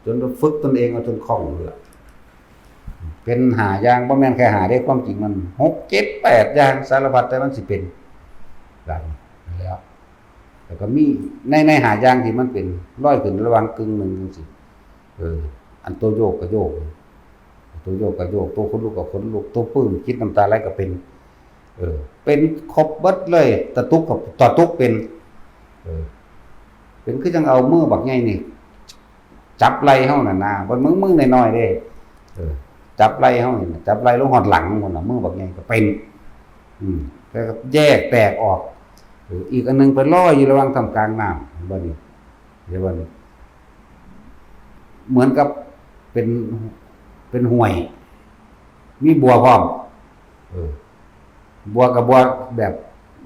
จนฝึกตนเองเอาจนคล่องเลยเป็น5อย่างบ่แม่นแค่5ได้ความจริงมัน6 7 8อย่างสารพัดแต่มันสิเป็นได้แล้วแต่ก็มีใน5อย่างที่มันเป็นลอยขึ้นระหว่างกึ่งหนึ่งจังซี่อันตัวโยกก็โยกตัวขนลุกก็ขนลุกตัวปลื้มคิดน้ำตาไหลก็เป็นเป็นครบเบิดเลยตะตุกกับต่อตุกเป็นคือจังเอามือบักใหญ่นี่จับไหล่เฮาน่ะนะบ่มือน้อยๆเด้จับไหล่เฮานี่จับไหล่ลงหอดหลังพุ่นน่ะมือบักใหญ่ก็เป็น แต่ก็แยกแตกออกอีกอันนึงไปลอยอยู่ระหว่างท่ามกลางน้ำบ่นี้เดี๋ยวบ่นี้เหมือนกับเป็นห้วย มีบัวพร้อมบัวกับบัวแบบ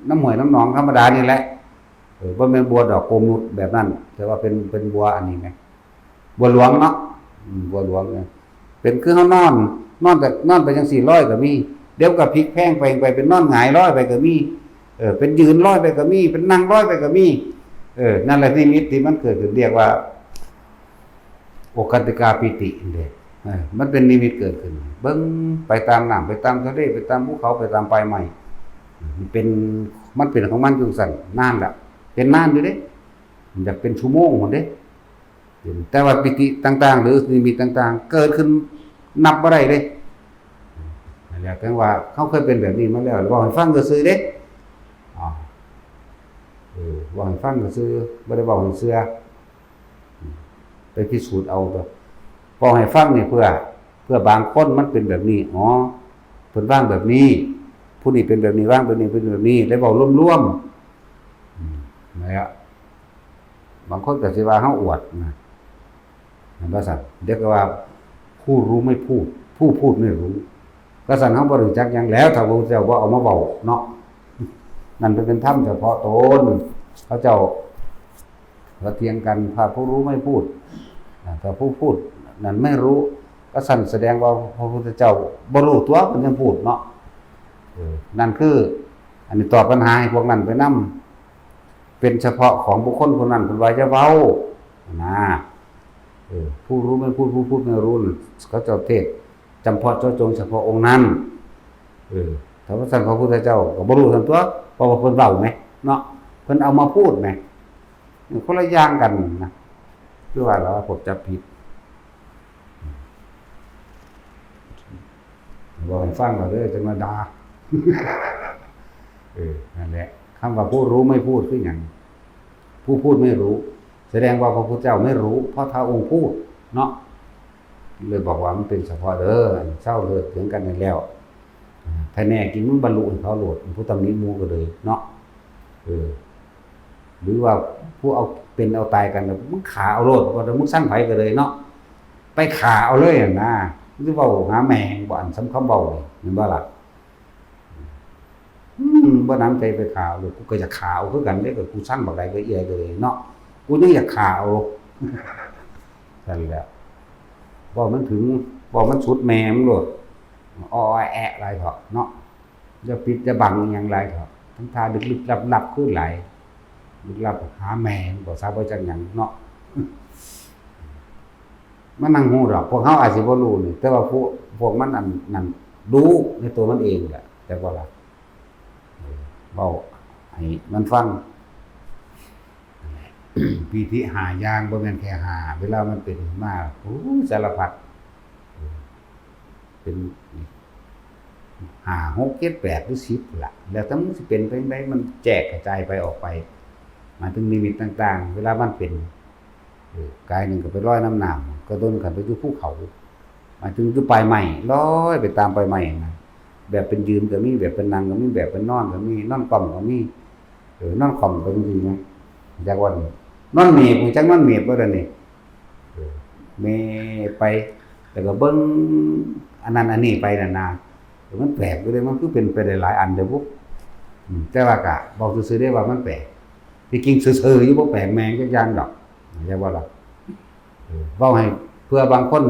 น้ำห้วยน้ำหนองธรรมดานี่แหละบ่แม่นบัวดอกโกมุดแบบนั้นแต่ว่าเป็นบัวอันนี้ไงบัวหลวงเนาะบัวหลวงเนี่ยเป็นคือเฮานอนแต่นอนไปจัง400ก็มีเดี๋ยวก็พลิกแพงไปเป็นนอนหงายร้อยไปก็มีเป็นยืนร้อยไปก็มีเป็นนั่งร้อยไปก็มีนั่นแหละนิมิตที่มันเกิดขึ้นเรียกว่าโอคันติกาปิติเด้มันเป็นนิมิตเกิดขึ้นเบิ่งไปตามน้ำไปตามทะเลไปตามภูเขาไปตามปลายไม้มันเป็นของมันอยู่สั่นนานแล้วเป็นนานอยู่เด้มันอยากเป็นชั่วโมงพุ่นเด้แต่ว่าปิติต่างๆหรือนิมิตต่างๆเกิดขึ้นนับบ่ได้เด้นั่นแหละแต่ว่าเขาเคยเป็นแบบนี้มาแล้วบอกให้ฟังซื่อๆเด้บอกให้ฟังซื่อบ่ได้บอกให้เชื่อไปพิสูจน์เอาตัวพอให้ฟังเนี่ยเพื่อบางคนมันเป็นแบบนี้เพิ่นว่างแบบนี้ผู้นี้เป็นแบบนี้ว่างแบบนี้เป็นแบบนี้แล้วเว้ารวมๆนะฮะบางคนก็สิว่าเฮาอวดนะนั่นว่าซั่นเดี๋ยวก็ว่าผู้รู้ไม่พูดผู้พูดไม่รู้ก็สั่นเฮาบ่รู้จักหยังแล้วถ้าพระพุทธเจ้าบ่เอามาเว้าเนาะนั่นเป็นธรรมเฉพาะตนเขาเจ้าเถียงกันถ้าผู้รู้ไม่พูดถ้าผู้พูดนั่นไม่รู้ก็สั่นแสดงว่าพระพุทธเจ้าบ่รู้ตัวเพิ่นยังพูดเนาะนั่นคืออันนี้ตอบปัญหาให้พวกนั้นไปนำเป็นเฉพาะของบุคคลคนนั้นเพิ่นว่าจะเว้านะผู้รู้ไม่พูดผู้พูดไม่รู้เขาเจ้าเทศจำเพาะเจาะจงเฉพาะองค์นั้นถ้าว่าสั่นพระพุทธเจ้าก็บ่รู้ซั่นตัวเพราะว่าเพิ่นเว้าแหมเนาะเพิ่นเอามาพูดแหมคนละอย่างกันนะคือว่าเราผมจับผิดบอกให้ฟังเราเด้อจะมาด่านั่นแหละคำว่าผู้รู้ไม่พูดคือหยังผู้พูดไม่รู้แสดงว่าพระพุทธเจ้าไม่รู้เพราะพระองค์พูดเนาะเลยบอกว่ามันเป็นเฉพาะเด้อเศร้าเลิกถึงกันนั่นแล้วถ้าแน่กินมันบรรลุเขาโหลดผู้ตำหนิหมู่ก็เลยเนาะหรือว่าผู้เอาเป็นเอาตายกันมึงขาเอาโลดว่ามึงสร้างไผก็เลยเนาะไปขาเอาเลยนะหรือว่าหาแมงบ่อันสำคัญเบาเห็นบ่ล่ะบ่น้ำใจไปขาเอาเลยกูก็จะขาเอาคือกันเด้ก็กูสร้างบักใดก็เอียเลยเนาะกูยังอยากขาเอานั่นแหละบ่มันถึงบ่มันสุดแม่มโลดอ้อแอะหลายเถาะเนาะอย่าปิดอย่าบังหยังหลายเถาะทั้งทาลึกๆลับๆคือหลายลึกลับหาแม่บ่ทราบว่าจังหยังเนาะมันนั่งฮู้ดอกพวกเฮาอาจสิบ่รู้นี่แต่ว่าพวกมันนั่นรู้ในตัวมันเองแหละแต่บ่ล่ะเว้าให้มันฟังปีติหาอย่างบ่แม่นแค่หาเวลามันเป็นมาโอ้สารพัดเป็น5 6 7 8หรือ10ล่ะแล้วแต่มันสิเป็นไปจังไดมันแจกกระจายไปออกไปหมายถึงนิมิตต่างๆเวลามันเป็นกายหนึ่งก็ไปลอยน้ำหนามก็โดนกันไปอยู่ภูเขาหมายถึงอยู่ปลายไม้ลอยไปตามปลายไม้นะแบบเป็นยืนก็มีแบบเป็นนั่งก็มีแบบเป็นนอนก็มีนอนก่อมก็มีนอนข่อมก็มีนะจากวันนอนเมฆจังนอนเมฆบ่ได้นี่เมฆไปแล้วก็เบิ่งอันนั้นอันนี้ไปนานๆมันแปลกอยู่เลยมันคือเป็นไปได้หลายอันเด้อบุ๊แต่ว่าก็บอกซื่อๆได้ว่ามันแปลกที่จริงซื่อๆอยู่บ่แปลกแมงจักอย่างดอกใช่บ่ล่ะเว้าให้เพื่อบางคน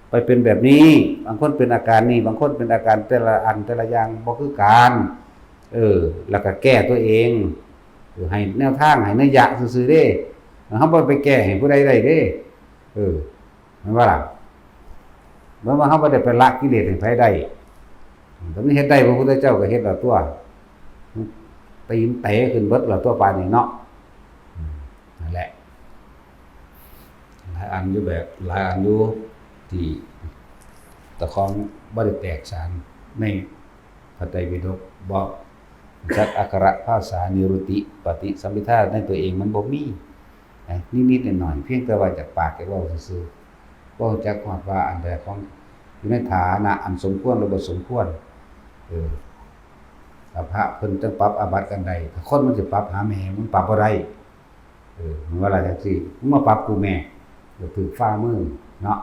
ไปเป็นแบบนี้บางคนเป็นอาการนี้บางคนเป็นอาการแต่ละอันแต่ละอย่างบ่คือกันแล้วก็แก้ตัวเองให้แนวทางให้นัยยะซื่อๆเด้เฮาบ่ไปแก้ให้ผู้ใดได้เด้แม่นบ่ล่ะเมื่อว่าเฮาบ่ได้ไปละกิเลสให้ไผได้ถ้ามันเฮ็ดได้พระพุทธเจ้าก็เฮ็ดแล้วตัวตีนเตะขึ้นเบิดแล้วตัวปานนี้เนาะนั่นแหละหลายอันอยู่ที่ตะคองบ่ได้แตกฉานในพระไตรปิฎกบอกจักอักขระภาษานิรุตติปฏิสัมภิทาในตัวเองมันบ่มีนิดๆหน่อยๆเพียงแต่ว่าจากปากแกเว้าซื่อๆบ่จักฮอดว่าอันใดของอยู่ในฐานะอันสมควรหรือบ่สมควร พระเพิ่นจังปรับอาบัติกันได้ถ้าคนมันสิปรับหาแม่มันปรับบ่ได้มันว่าอะไรจังซี่มึงมาปรับกูแม่เดี๋ยวถูกฟ้ามือเนาะ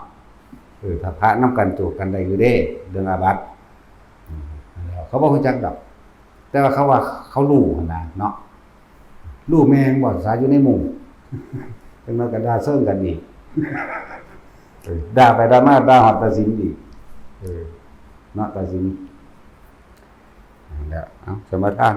ถ้าพระนำกันจูบกันได้อยู่เด้เรื่องอาบัติแล้วเขาบ่รู้จักดอกแต่ว่าเขาว่าเขารู้หั่นน่ะเนาะรู้แม่งบ่สายอยู่ในหมู่จังนั้นก็ด่าเซิงกันอีกด่าไปด่ามาด่าฮอดตาสินอีกเนาะตาสินแล้วเอาสมาทาน